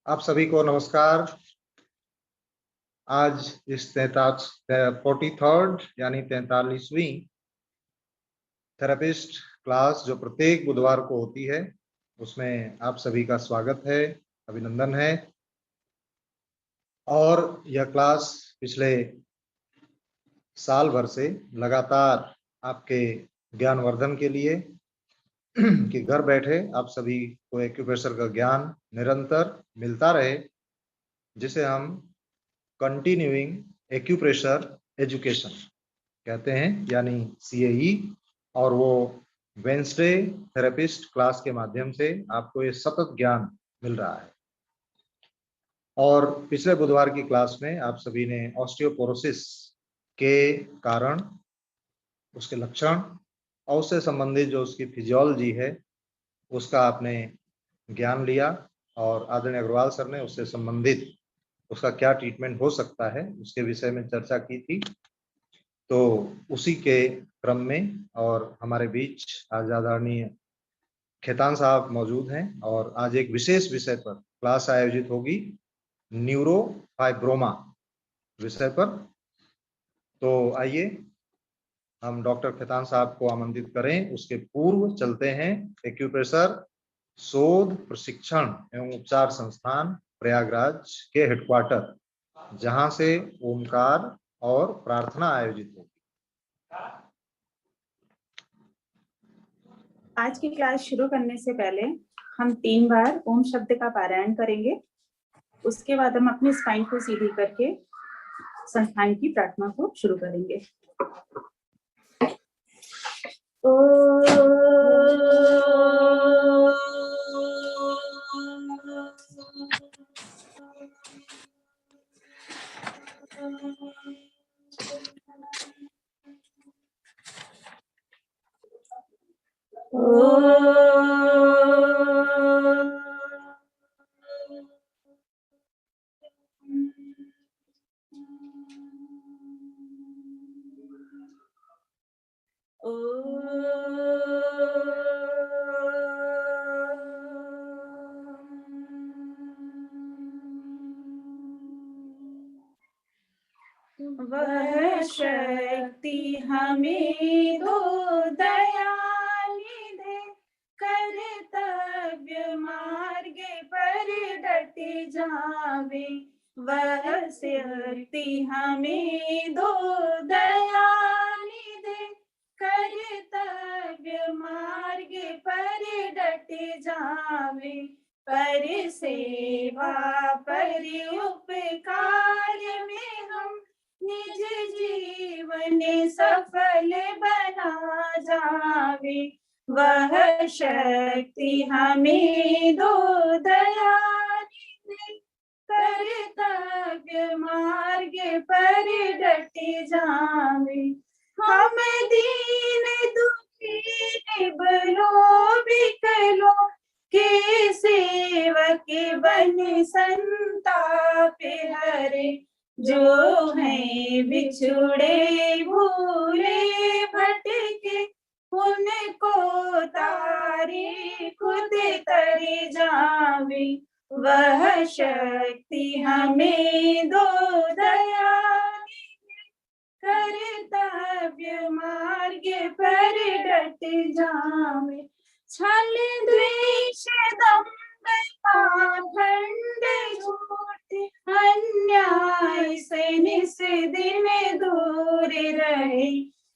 आप सभी को नमस्कार। आज इस 43rd यानी 43वीं थेरेपिस्ट क्लास जो प्रत्येक बुधवार को होती है, उसमें आप सभी का स्वागत है, अभिनंदन है। और यह क्लास पिछले साल भर से लगातार आपके ज्ञानवर्धन के लिए कि घर बैठे आप सभी को एक्यूप्रेशर का ज्ञान निरंतर मिलता रहे, जिसे हम कंटिन्यूइंग एक्यूप्रेशर एजुकेशन कहते हैं, यानी CAE। और वो वेंसडे थेरेपिस्ट क्लास के माध्यम से आपको ये सतत ज्ञान मिल रहा है। और पिछले बुधवार की क्लास में आप सभी ने ऑस्टियोपोरोसिस के कारण, उसके लक्षण और उससे संबंधित जो उसकी फिजियोलॉजी है उसका आपने ज्ञान लिया, और आदरणीय अग्रवाल सर ने उससे संबंधित उसका क्या ट्रीटमेंट हो सकता है उसके विषय में चर्चा की थी। तो उसी के क्रम में और हमारे बीच आज आदरणीय खेतान साहब मौजूद हैं, और आज एक विशेष विषय पर क्लास आयोजित होगी, न्यूरोफाइब्रोमा विषय पर। तो आइए हम डॉक्टर खेतान साहब को आमंत्रित करें। उसके पूर्व चलते हैं एक्यूप्रेशर शोध प्रशिक्षण एवं उपचार संस्थान प्रयागराज के हेडक्वार्टर, जहां से ओमकार और प्रार्थना आयोजित होगी। आज की क्लास शुरू करने से पहले हम 3 बार ओम शब्द का पारायण करेंगे। उसके बाद हम अपनी स्पाइन को सीधी करके संस्थान की प्रार्थना को शुरू करेंगे। वह शक्ति हमें दो दयालु दे, कर्तव्य मार्ग पर डटे जावे। वह शक्ति हमें दो दयालु दे, कर्तव्य मार्ग पर डटे जावे। पर सेवा पर उपकार में हम निज जीवन सफल बना जावे। वह शक्ति हमें दो दयालु दे, कर्तव्य मार्ग पर डटे जावे। हम दीन दुखी बलो विकलो के सेवक बन संताप हरे। जो है बिछुड़े भूले भटके, उनको तारे खुद तरे जावे। वह शक्ति हमें दो दयालु दे, कर्तव्य मार्ग पर डट जावे। छल द्वेष दंभ पाखंड झूठ अन्याय से निस दिन दूर रहे।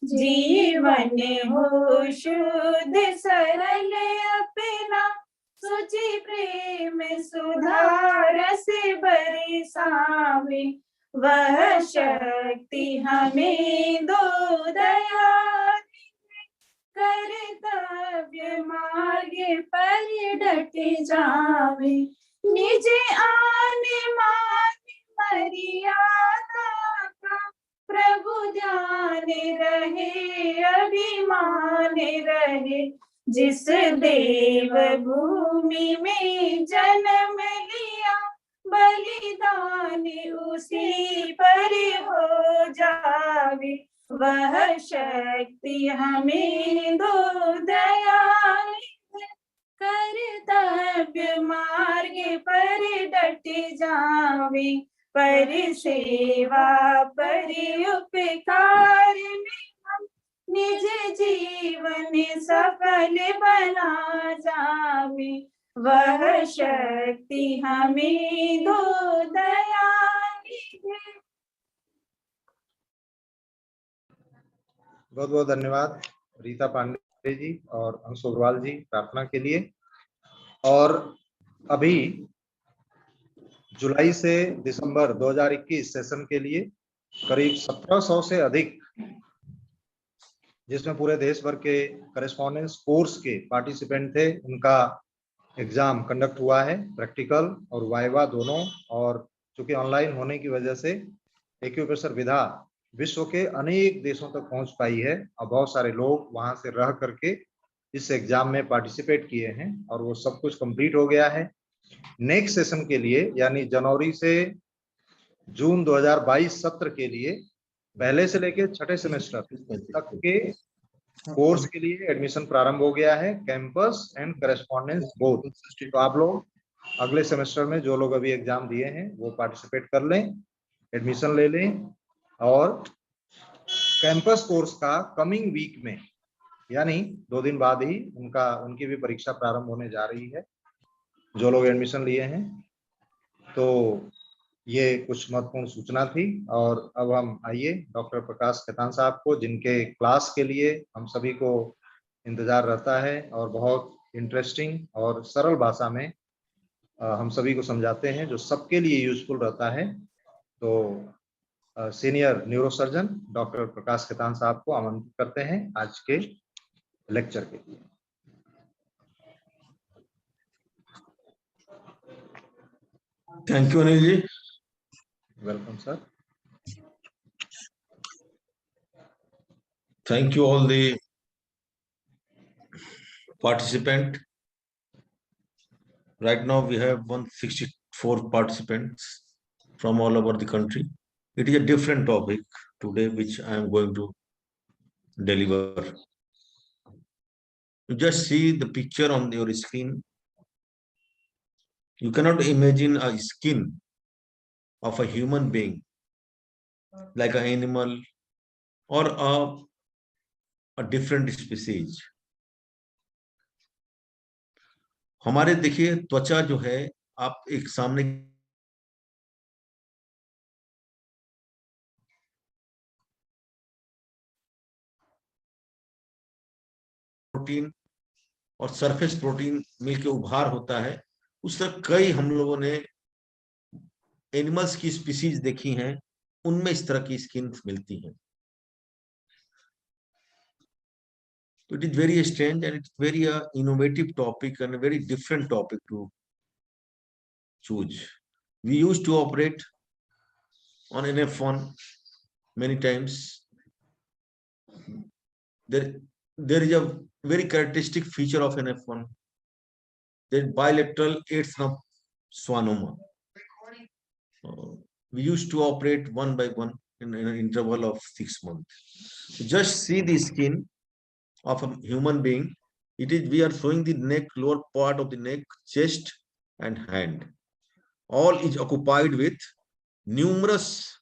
जीवन हो शुद्ध सरल अपना, सुचि प्रेम सुधार से बरसावे। वह शक्ति हमें दो दयालु दे, कर्तव्य मार्ग पर डटे जावे। निज आने मान मर्यादा का प्रभु ध्यान रहे, अभिमान रहे। जिस देव भूमि में जन्म लिया, बलिदान उसी पर हो जावे। वह शक्ति हमें दो दयालु दे, कर्तव्य मार्ग पर डट जावे, पर सेवा पर उपकार में हम निज जीवन सफल बना जावे, वह शक्ति हमें दो दयाली दे। बहुत बहुत धन्यवाद रीता पांडे जी और अंशु अग्रवाल जी प्रार्थना के लिए। और अभी जुलाई से दिसंबर 2021 सेशन के लिए करीब 1700 से अधिक, जिसमें पूरे देश भर के करेस्पॉन्डेंस कोर्स के पार्टिसिपेंट थे, उनका एग्जाम कंडक्ट हुआ है, प्रैक्टिकल और वाइवा दोनों। और चूंकि ऑनलाइन होने की वजह से एक्यूप्रेशर विधा विश्व के अनेक देशों तक पहुंच पाई है और बहुत सारे लोग वहां से रह करके इस एग्जाम में पार्टिसिपेट किए हैं और वो सब कुछ कंप्लीट हो गया है। नेक्स्ट सेशन के लिए यानी जनवरी से जून 2022 सत्र के लिए पहले से लेकर छठे सेमेस्टर तक के कोर्स के लिए एडमिशन प्रारंभ हो गया है, कैंपस एंड करेस्पॉन्डेंस बोथ। तो आप लोग अगले सेमेस्टर में जो लोग अभी एग्जाम दिए हैं वो पार्टिसिपेट कर लें, एडमिशन ले लें। और कैंपस कोर्स का कमिंग वीक में यानी 2 दिन बाद ही उनकी भी परीक्षा प्रारंभ होने जा रही है, जो लोग एडमिशन लिए हैं। तो ये कुछ महत्वपूर्ण सूचना थी। और अब हम आइए डॉक्टर प्रकाश खेतान साहब को, जिनके क्लास के लिए हम सभी को इंतजार रहता है और बहुत इंटरेस्टिंग और सरल भाषा में हम सभी को समझाते हैं, जो सबके लिए यूजफुल रहता है। तो सीनियर न्यूरोसर्जन डॉक्टर प्रकाश खेतान साहब को आमंत्रित करते हैं आज के लेक्चर के लिए। Thank you Anil ji. Welcome sir. Thank you all the participant. Right now we have 164 participants from all over the country. It is a different topic today which I am going to deliver. You just see the picture on your screen. You cannot imagine a skin of a human being like an animal or a different species. हमारे देखिए त्वचा जो है, आप एक सामने protein और surface protein मिलकर उभार होता है, उस तरह कई हम लोगों ने एनिमल्स की स्पीसीज देखी हैं, उनमें इस तरह की स्किन मिलती है। So it is very strange and it's very innovative topic and a very different topic to choose. We used to operate on NF1 many times. There is a very characteristic feature of NF1, that bilateral eighth nerve schwannoma. We used to operate one by one in an interval of 6 months. Just see the skin of a human being. We are showing the neck, lower part of the neck, chest and hand. All is occupied with numerous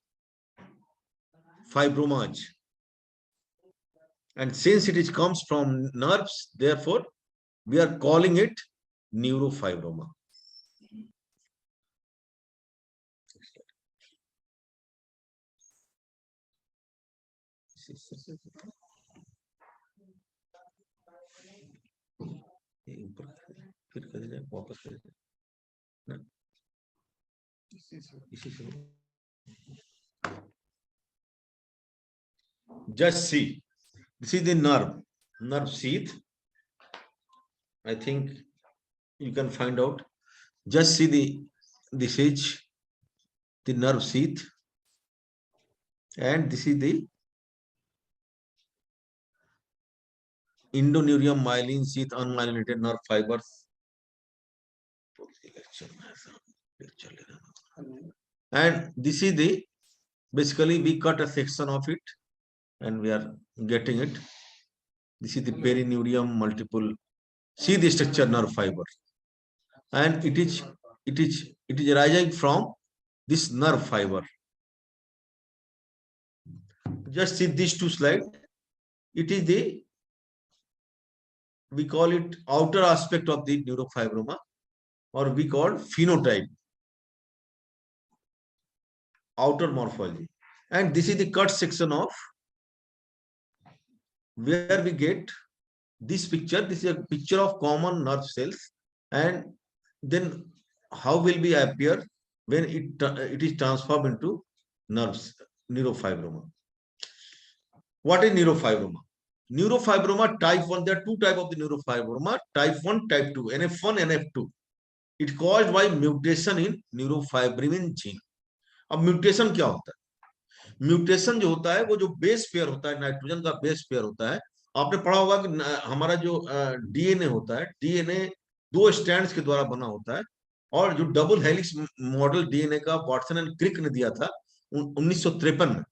fibromas. And since it comes from nerves, therefore, we are calling it neurofibroma. Just see, this is the nerve sheath. I think you can find out. Just see this is the nerve sheath, and this is the endoneurium myelin sheath, unmyelinated nerve fibers. And this is the, basically we cut a section of it and we are getting it. This is the perineurium multiple See the structure nerve fiber, and it is arising from this nerve fiber. Just see these two slides. It is the, we call it outer aspect of the neurofibroma, or we call phenotype, outer morphology. And this is the cut section of where we get this picture. This is a picture of common nerve cells, and then how will be appear when it is transformed into nerves, neurofibroma. What is neurofibroma? Neurofibroma type 1, there are two types of the neurofibroma, type 1, type 2, NF1, NF2. It caused by mutation in neurofibromin gene. अब mutation क्या होता है? Mutation जो होता है वो जो base pair होता है, नाइट्रोजन का बेस पेयर होता है। आपने पढ़ा होगा कि हमारा जो डीएनए होता है, डीएनए 2 स्ट्रैंड्स के द्वारा बना होता है, और जो डबल हेलिक्स मॉडल डीएनए का वाटसन एंड क्रिक ने दिया था 1953 में,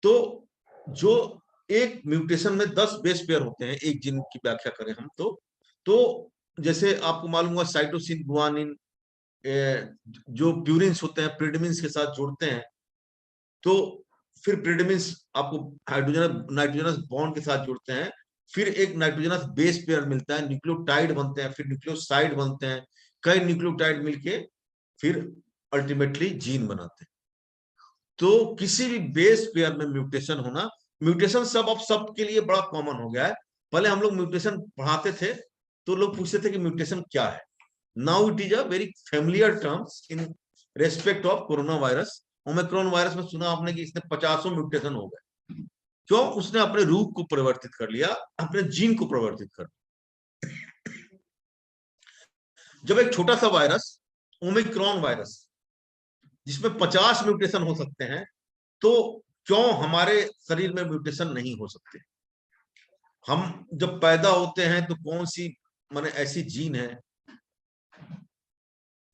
तो जो एक म्यूटेशन में 10 बेस पेयर होते हैं, एक जीन की व्याख्या करें हम तो जैसे आपको मालूम होगा साइटोसिन, गुआनिन, जो प्यूरिन्स होते हैं प्रिडमिन्स के साथ जोड़ते हैं, तो फिर प्रिडमिन्स आपको हाइड्रोजन नाइट्रोजनस बॉन्ड के साथ जोड़ते हैं, फिर एक नाइट्रोजनस बेस पेयर मिलता है, न्यूक्लियोटाइड बनते हैं, फिर न्यूक्लियोसाइड बनते हैं, कई न्यूक्लियोटाइड मिलके फिर अल्टीमेटली जीन बनाते हैं। तो किसी भी बेस पेयर में म्यूटेशन होना, म्यूटेशन सब के लिए बड़ा कॉमन हो गया है। पहले हम लोग म्यूटेशन पढ़ाते थे तो लोग पूछते थे कि म्यूटेशन क्या है। Now it is a very familiar terms in respect of corona virus. Omicron virus में सुना आपने कि इसने 50 म्यूटेशन हो गए। क्यों? उसने अपने रूप को परिवर्तित कर लिया, अपने जीन को परिवर्तित कर लिया। जब एक छोटा सा वायरस, ओमिक्रॉन वायरस, जिसमें 50 म्यूटेशन हो सकते हैं, तो क्यों हमारे शरीर में म्यूटेशन नहीं हो सकते? हम जब पैदा होते हैं तो कौन सी माने ऐसी जीन है,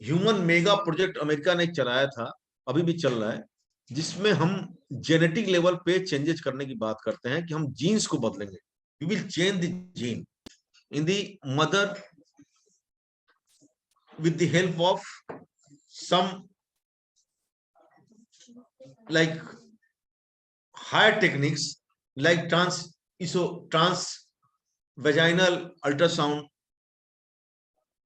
ह्यूमन मेगा प्रोजेक्ट अमेरिका ने चलाया था, अभी भी चल रहा है, जिसमें हम जेनेटिक लेवल पे चेंजेस करने की बात करते हैं कि हम जीन्स को बदलेंगे। We will change the gene in the mother with the help of some like higher techniques like transvaginal ultrasound.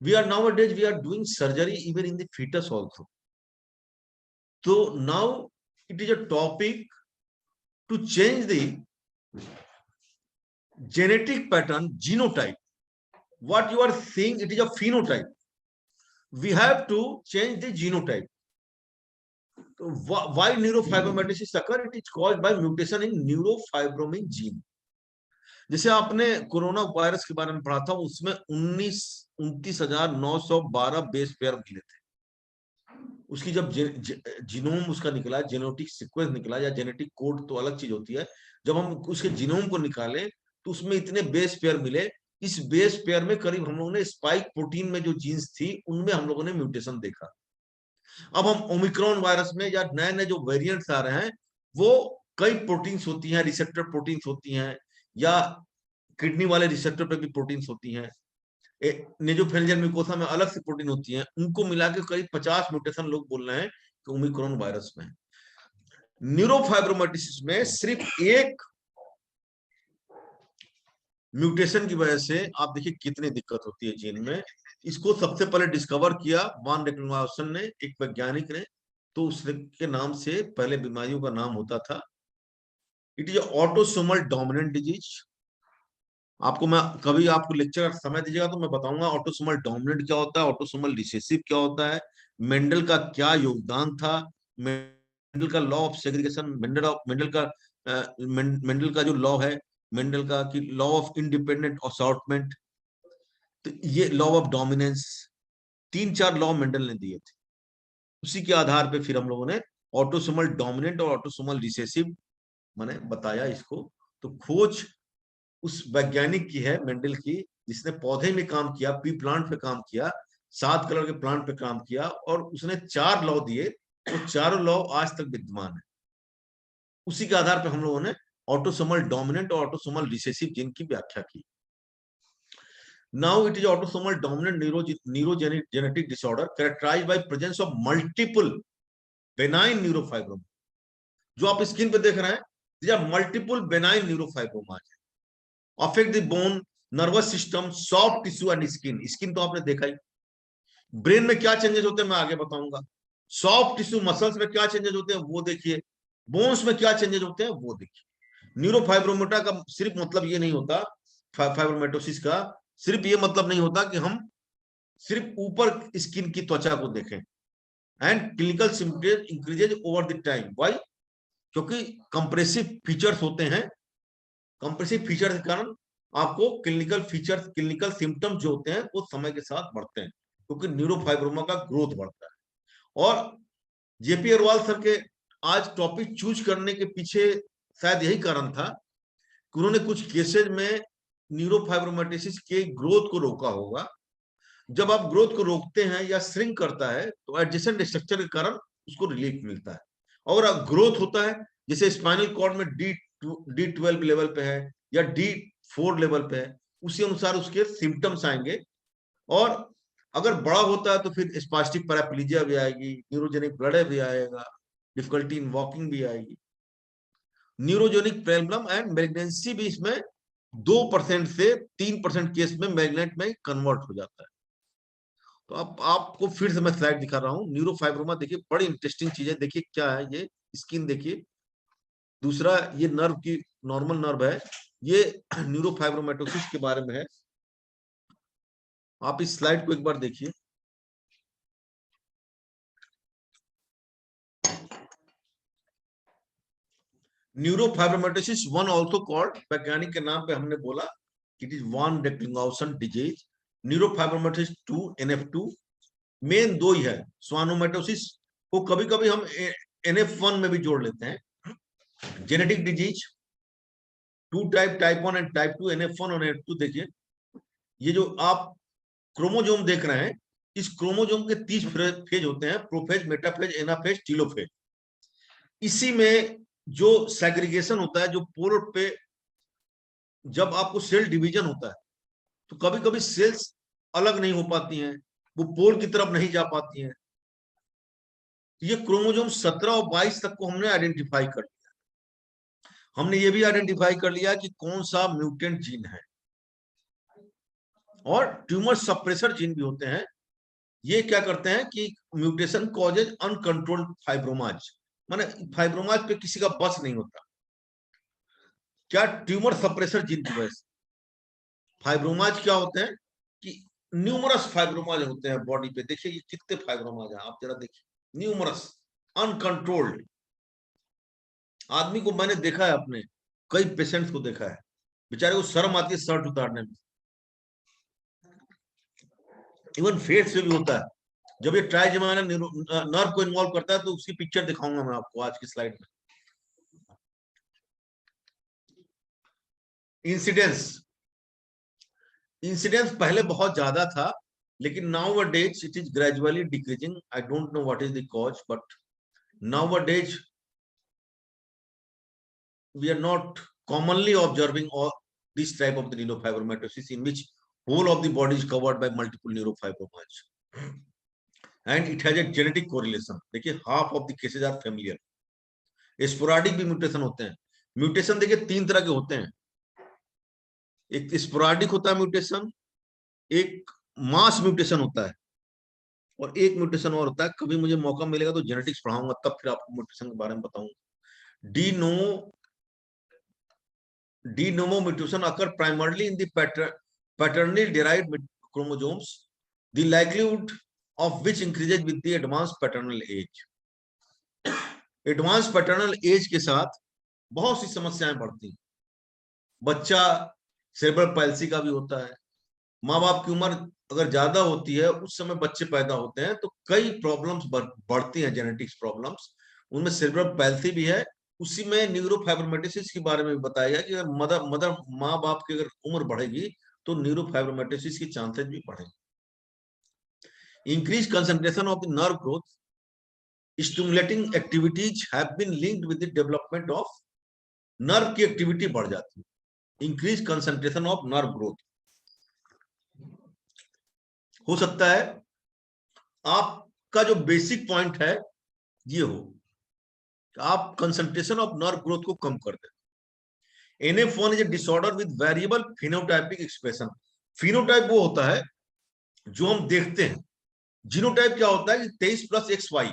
We are nowadays doing surgery even in the fetus also. So now it is a topic to change the genetic pattern, genotype. What you are seeing, it is a phenotype. We have to change the genotype. Why neurofibromatosis occur? It is caused by mutation in neurofibromin gene. जैसे आपने corona virus के बारे में पढ़ा था, उसमें 29,912 base pair मिले थे। उसकी जब जीनोम उसका निकला, जेनेटिक सीक्वेंस निकला, या जेनेटिक कोड तो अलग चीज होती है, जब हम उसके जीनोम को निकाले तो उसमें इतने बेस पेयर मिले। इस बेस पेयर में करीब हम लोगों ने स्पाइक प्रोटीन में जो जीन्स थी उनमें हम लोगों ने म्यूटेशन देखा। अब हम ओमिक्रॉन वायरस में या नए नए जो वेरिएंट्स आ रहे हैं, वो कई प्रोटीन्स होती हैं, रिसेप्टर प्रोटीन्स होती हैं, या किडनी वाले रिसेप्टर पे भी प्रोटीन्स होती हैं, नेजोफेरिंजियल म्यूकोसा में अलग से प्रोटीन होती हैं, उनको मिला के करीब 50 म्यूटेशन लोग बोल रहे हैं कि ओमिक्रॉन वायरस में। न्यूरोफाइब्रोमाटिसिस में सिर्फ एक म्यूटेशन की वजह से आप देखिए कितनी दिक्कत होती है जीन में। इसको सबसे पहले डिस्कवर किया वान रेक्लेमासन ने, एक वैज्ञानिक ने, तो उसके नाम से पहले बीमारियों का नाम होता था। It is autosomal dominant disease. आपको मैं कभी आपको लेक्चर समय दीजिएगा तो मैं बताऊंगा ऑटोसोमल डोमिनेंट क्या होता है, ऑटोसोमल रिसेसिव क्या होता है, मेंडल का क्या योगदान था, मेंडल का लॉ ऑफ सेग्रीगेशन, मेंडल का जो लॉ है मेंडल का कि लॉ ऑफ इंडिपेंडेंट असॉर्टमेंट, तो ये law of dominance, 3-4 law Mendel ने दिए थे। उसी के आधार पे फिर हम लोगों ने ऑटोसोमल डोमिनेंट और ऑटोसोमल रिसेसिव मैंने बताया इसको। तो खोज उस वैज्ञानिक की है मेंडल की, जिसने पौधे में काम किया, पी प्लांट पे काम किया, 7 कलर के प्लांट पे काम किया, और उसने 4 लॉ दिए। वो चारों लॉ आज तक विद्यमान है। उसी के आधार पे हम लोगों ने ऑटोसोमल डोमिनेंट और ऑटोसोमल रिसेसिव जीन की व्याख्या की। Now it is autosomal dominant neurogenic genetic disorder characterized by presence of multiple benign neurofibroma. जो आप स्किन पे देख रहे हैं, these are multiple benign neurofibromas. Affect the bone, nervous system, soft tissue and skin. Skin तो आपने देखा ही. Brain में क्या चेंजेस होते हैं मैं आगे बताऊंगा. सॉफ्ट टिश्यू मसल्स में क्या चेंजेस होते हैं वो देखिए. बोन्स में क्या चेंजेस होते हैं वो देखिए. न्यूरोफाइब्रोमेटा का सिर्फ मतलब ये नहीं होता, फाइब्रोमेटोसिस का सिर्फ ये मतलब नहीं होता कि हम सिर्फ ऊपर स्किन की त्वचा को देखें. And clinical symptoms increases over the time. Why? क्योंकि कंप्रेसिव फीचर्स होते हैं. कंप्रेसिव फीचर के कारण आपको क्लिनिकल फीचर्स, क्लिनिकल सिम्टम्स जो होते हैं वो समय के साथ बढ़ते हैं, क्योंकि न्यूरोफाइब्रोमा का ग्रोथ बढ़ता है. और जेपी अग्रवाल सर के आज टॉपिक चूज करने के पीछे शायद यही कारण था कि उन्होंने कुछ केसेज में न्यूरोफाइब्रोमेटोसिस के ग्रोथ को रोका होगा. जब आप ग्रोथ को रोकते हैं या श्रिंक करता है तो एडजेसेंट स्ट्रक्चर के कारण उसको रिलीफ मिलता है. और अब ग्रोथ होता है, जैसे स्पाइनल कॉर्ड में D12 लेवल पे है या D4 लेवल पे है, उसी अनुसार उसके सिम्टम्स आएंगे. और अगर बड़ा होता है तो फिर स्पास्टिक पैराप्लीजिया भी आएगी, न्यूरोजेनिक ब्लड भी आएगा, डिफिकल्टी इन वॉकिंग भी आएगी. न्यूरोजेनिक प्रॉब्लम एंड मैलिग्नेंसी भी इसमें 2% से 3% केस में मैलिग्नेंट में कन्वर्ट हो जाता है. तो अब आपको फिर से मैं स्लाइड दिखा रहा हूँ. न्यूरोफाइब्रोमा देखिए, बड़ी इंटरेस्टिंग चीज है. देखिए क्या है ये स्किन, देखिए. दूसरा ये नर्व की नॉर्मल नर्व है, ये न्यूरोफाइब्रोमेटोसिस के बारे में है. आप इस स्लाइड को एक बार देखिए. न्यूरोफाइब्रोमेटोसिस वन ऑल्सो कॉल्ड, वैज्ञानिक के नाम पे हमने बोला, it is von Recklinghausen disease. Neurofibromatosis 2, NF2. Main दो ही है. स्वानोमेटोसिस को कभी कभी हम NF1 में भी जोड़ लेते हैं. Genetic disease 2 type, type 1 and type 2, NF1 और NF2. देखिए ये जो आप क्रोमोजोम देख रहे हैं, इस क्रोमोजोम के 30 फेज होते हैं: प्रोफेज, मेटाफेज, एनाफेज, टीलोफेज. इसी में जो सेग्रीगेशन होता है, जो पोल पे जब आपको सेल डिवीजन होता है तो कभी कभी सेल्स अलग नहीं हो पाती हैं, वो पोल की तरफ नहीं जा पाती हैं. ये क्रोमोजोम 17 और 22 तक को हमने आइडेंटिफाई कर लिया. हमने ये भी आइडेंटिफाई कर लिया कि कौन सा म्यूटेंट जीन है. और ट्यूमर सप्रेसर जीन भी होते हैं. ये क्या करते हैं कि म्यूटेशन कॉजेज अनकंट्रोल्ड फाइब्रोमाज, माने फाइब्रोमाज पे किसी का बस नहीं होता. क्या? ट्यूमर सप्रेसर जीन की वजह से. फाइब्रोमाज क्या होते हैं कि न्यूमरस फाइब्रोमाज होते हैं बॉडी पे. देखिए ये कितने फाइब्रोमाज हैं, आप जरा देखिए. Numerous, uncontrolled. आदमी को मैंने देखा है, अपने कई पेशेंट्स को देखा है, बेचारे को शर्म आती है शर्ट उतारने में. इवन फेस से भी होता है. जब ये ट्राइजेमिनल नर्व को इन्वॉल्व करता है तो उसकी पिक्चर दिखाऊंगा मैं आपको आज की स्लाइड में. इंसिडेंस पहले बहुत ज्यादा था, लेकिन nowadays it is gradually decreasing. I don't know what is the cause, but nowadays we are not commonly observing all this type of the neurofibromatosis in which whole of the body is covered by multiple neurofibromas, and it has a genetic correlation. देखिए half of the cases are familial. Sporadic भी mutation होते हैं. Mutation देखिए 3 तरह के होते हैं. एक स्पोराडिक होता है म्यूटेशन, एक मास म्यूटेशन होता है, और एक म्यूटेशन और होता है. कभी मुझे मौका मिलेगा तो जेनेटिक्स पढ़ाऊंगा, तब फिर आपको म्यूटेशन के बारे में बताऊंगा. De novo mutation occur primarily in the paternally derived chromosomes, the likelihood of which increases with the advanced paternal age. Advance paternal age के साथ बहुत सी समस्याएं बढ़ती हैं. बच्चा सेरेब्रल पैल्सी का भी होता है. माँ बाप की उम्र अगर ज्यादा होती है, उस समय बच्चे पैदा होते हैं, तो कई प्रॉब्लम्स बढ़ती हैं, जेनेटिक्स प्रॉब्लम्स. उनमें सेरेब्रल पैल्सी भी है. उसी में न्यूरोफाइब्रोमेटोसिस के बारे में भी बताया गया कि अगर माँ बाप की अगर उम्र बढ़ेगी तो न्यूरोफाइब्रोमेटोसिस के चांसेस भी बढ़ेंगे. Increase concentration of the nerve growth stimulating activities have been linked with the development of. Nerve की एक्टिविटी बढ़ जाती है. Increase concentration of nerve growth. हो सकता है आपका जो बेसिक पॉइंट है ये हो, आप कंसंट्रेशन ऑफ नर्व ग्रोथ को कम कर दें। NF1 is a disorder with variable phenotypic expression. Phenotype वो होता है जो हम देखते हैं, जीनोटाइप क्या होता है कि 23 + XY,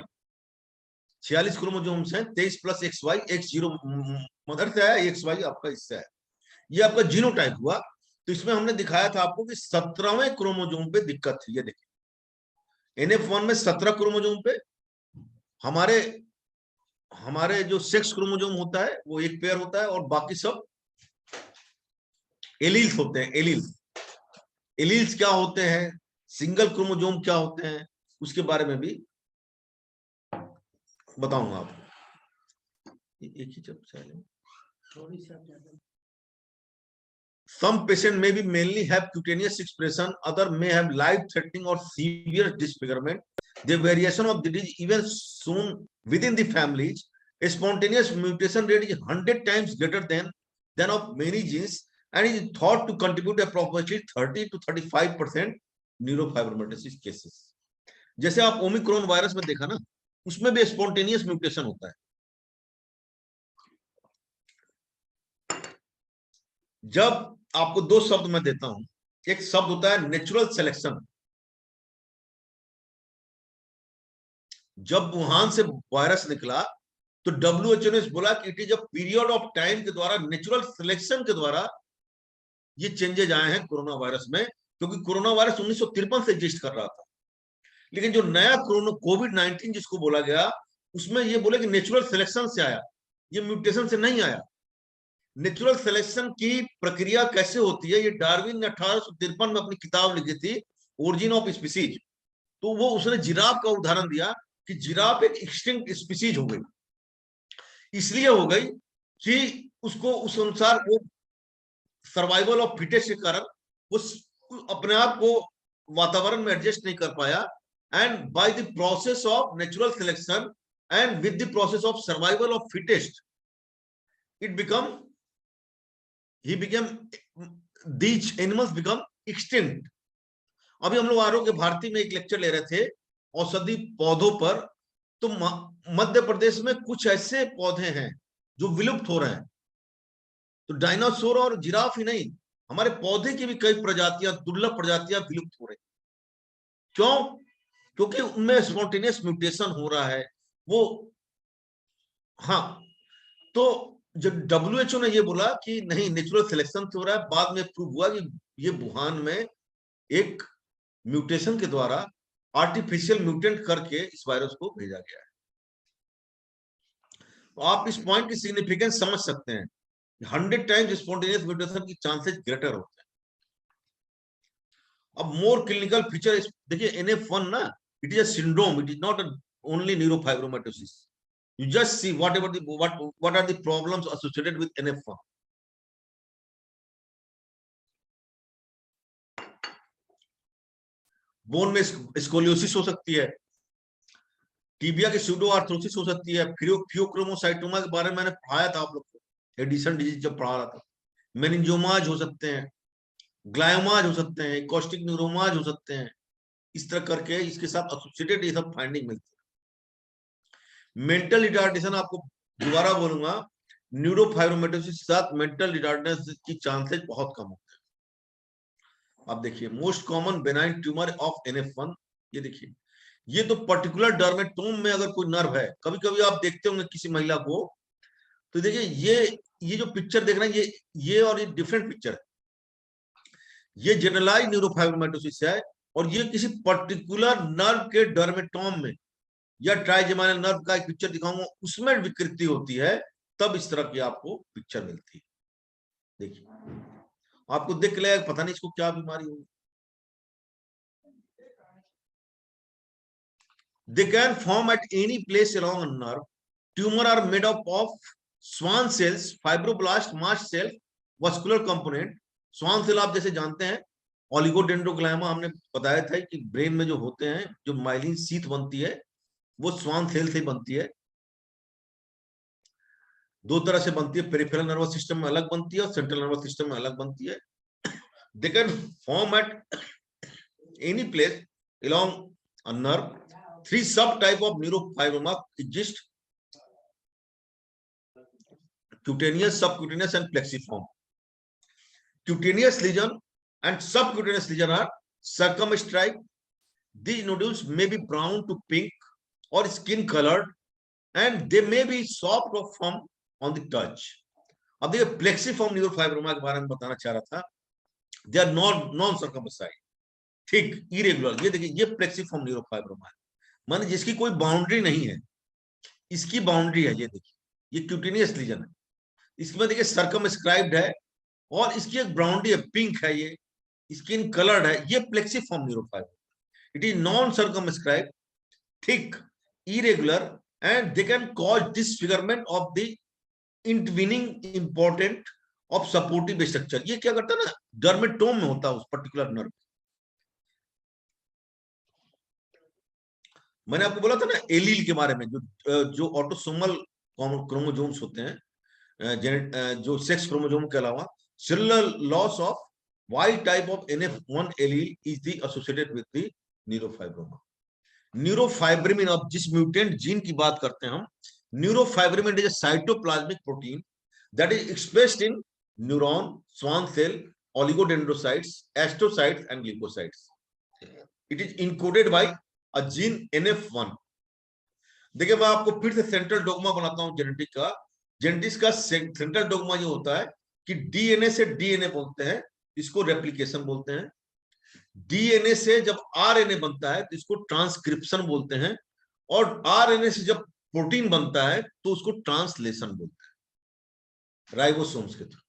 46 क्रोमोसोम्स हैं, 23 + XY, X0 मदर से आया, XY आपका इससे है, ये आपका जीनोटाइप हुआ। तो इसमें हमने दिखाया था आपको कि 17वें क्रोमोसोम पे दिक्कत थी। ये देखिए NF1 में 17 क्रोमोसोम पे हमारे जो सेक्स क्रोमोसोम होता है वो एक पेयर होता है और बाकी सब एलील्स होते हैं। एलील्स क्या होते हैं, सिंगल क्रोमोसोम क्या होते हैं, उसके बारे में भी बताऊंगा आपको। एक ही जब थोड़ी सी Some patient may be mainly have cutaneous expression, other may have life-threatening or severe disfigurement. The variation of the disease even shown within the families. A spontaneous mutation rate is 100 times greater than of many genes and is thought to contribute approximately 30 to 35% neurofibromatosis cases. जैसे आप Omicron virus में देखा ना, उसमें भी spontaneous mutation होता है। जब आपको दो शब्द मैं देता हूं, एक शब्द होता है नेचुरल सिलेक्शन। जब वुहान से वायरस निकला तो WHO ने बोला कि it is a period of time के द्वारा, नेचुरल सिलेक्शन के द्वारा ये चेंजेज आए हैं कोरोना वायरस में, क्योंकि कोरोना वायरस 1953 से एग्जिस्ट कर रहा था। लेकिन जो नया कोविड-19 जिसको बोला गया, उसमें ये बोले कि नेचुरल सिलेक्शन से आया, ये म्यूटेशन से नहीं आया। नेचुरल सिलेक्शन की प्रक्रिया कैसे होती है, ये डार्विन ने 1853 में अपनी किताब लिखी थी, ओरिजिन ऑफ स्पीसीज। तो वो उसने जिराफ का उदाहरण दिया कि जिराफ एक एक्सटिंक्ट स्पीसीज हो गई, इसलिए हो गई कि उसको उस अनुसार वो सर्वाइवल ऑफ फिटेस्ट के कारण वो अपने आप को वातावरण में एडजस्ट नहीं कर पाया, and by the process of natural selection and with the process of survival of fittest, it these animals become extinct. अभी हम लोग आरोग्य भारती में एक लेक्चर ले रहे थे औषधि पौधों पर, तो मध्य प्रदेश में कुछ ऐसे पौधे हैं जो विलुप्त हो रहे हैं। तो डायनासोर और जिराफ ही नहीं, हमारे पौधे की भी कई प्रजातियां, दुर्लभ प्रजातियां विलुप्त हो रही। क्यों? क्योंकि उनमें स्पॉन्टेनियस म्यूटेशन हो रहा है वो। हाँ, तो जब WHO ने ये बोला कि नहीं नेचुरल सिलेक्शन से हो रहा है, बाद में प्रूव हुआ कि ये वुहान में एक म्यूटेशन के द्वारा आर्टिफिशियल म्यूटेंट करके इस वायरस को भेजा गया है। तो आप इस पॉइंट की सिग्निफिकेंस समझ सकते हैं, 100 टाइम्स स्पॉन्टेनियस म्यूटेशन की चांसेस ग्रेटर होते हैं। अब मोर क्लिनिकल फीचर देखिए, NF1 ना, it is a syndrome, it is not only neurofibromatosis. You just see what are the problems associated with NF1. Bone में स्कोलियोसिस हो सकती है, टीबिया की स्यूडो आर्थ्रोसिस हो सकती है, फियोक्रोमोसाइटोमा के बारे में मैंने पढ़ाया था आप लोग को, एडिसन डिजीज जब पढ़ा रहा था। मेनिंजोमाज हो सकते हैं, ग्लायोमाज हो सकते हैं, कॉस्टिक न्यूरोमाज हो सकते हैं। इस तरह करके इसके साथ एसोसिएटेड ये सब फाइंडिंग मिलती है। मेंटल रिटार्डेशन, आपको दोबारा बोलूंगा, न्यूरोफाइब्रोमाटोसिस के साथ मेंटल रिटार्डेशन की चांसेस बहुत कम होते हैं। आप देखिए most common benign tumour of NF1, ये देखिए, ये तो पर्टिकुलर डर्मेटोम में अगर कोई नर्व है, कभी कभी आप देखते होंगे किसी महिला को, तो देखिए ये जो पिक्चर देख रहे हैं, ये और ये डिफरेंट पिक्चर है। ये जनरलाइज न्यूरोफाइब्रोमाटोसिस है और ये किसी पर्टिकुलर नर्व के डर्मेटोम में या ट्राइजेमिनल नर्व का एक पिक्चर दिखाऊंगा, उसमें विकृति होती है, तब इस तरह की आपको पिक्चर मिलती है। देखिए आपको देख ले, पता नहीं इसको क्या बीमारी होगी। They can form at any place along a nerve. Tumor are made up of Schwann cells, fibroblast, mast cell, vascular component. Schwann cell आप जैसे जानते हैं, ओलिगोडेंड्रोग्लाइमा हमने बताया था कि ब्रेन में जो होते हैं, जो माइलिन शीथ बनती है, वो Schwann सेल से बनती है। दो तरह से बनती है, पेरिफेरल नर्वस सिस्टम में अलग बनती है और सेंट्रल नर्वस सिस्टम में अलग बनती है। They can form at any place along a nerve. Three subtype of neurofibroma exist: cutaneous, subcutaneous, and plexiform. Cutaneous lesion and subcutaneous lesion are circumscribed. These nodules may be brown to pink or skin colored, and they may be soft or firm on the touch. अब देखिए plexiform neurofibroma के बारे में बताना चाह रहा था. They are non circumscribed, thick, irregular. ये देखिए, ये प्लेक्सीफॉर्म न्यूरोफाइब्रोमा है, माने जिसकी कोई बाउंड्री नहीं है. इसकी बाउंड्री है, ये देखिए, ये क्यूटेनियस लीजन है. इसके बाद देखिए सर्कमस्क्राइब्ड है और इसकी एक बाउंड्री है, पिंक है, ये स्किन कलर्ड है. ये plexiform neurofibroma. It is non circumscribed, thick, irregular, and they can cause disfigurement of the intervening important of supportive structure. ये क्या करता है ना, डर्मेटोम में होता है उस पर्टिकुलर नर्व. मैंने आपको बोला था ना एलील के बारे में, जो ऑटोसोमल क्रोमोसोम्स होते हैं, जो सेक्स क्रोमोसोम के अलावा, cellular loss of Y type of NF1 allele is the associated with the neurofibroma. Neurofibromin, अब जिस म्यूटेंट जीन की बात करते हैं हम, neurofibromin is a cytoplasmic protein that is expressed in neuron, Schwann cell, oligodendrocytes, astrocytes and glycocytes. It is encoded by a gene NF1. देखिए, मैं आपको फिर से सेंट्रल डोग्मा बनाता हूं जेनेटिक का. जेनेटिक्स का सेंट्रल डोग्मा ये होता है कि डीएनए से डीएनए बोलते हैं, इसको रेप्लिकेशन बोलते हैं. डीएनए से जब आरएनए बनता है तो इसको ट्रांसक्रिप्शन बोलते हैं, और आरएनए से जब प्रोटीन बनता है तो उसको ट्रांसलेशन बोलते हैं, राइबोसोम्स के थ्रू.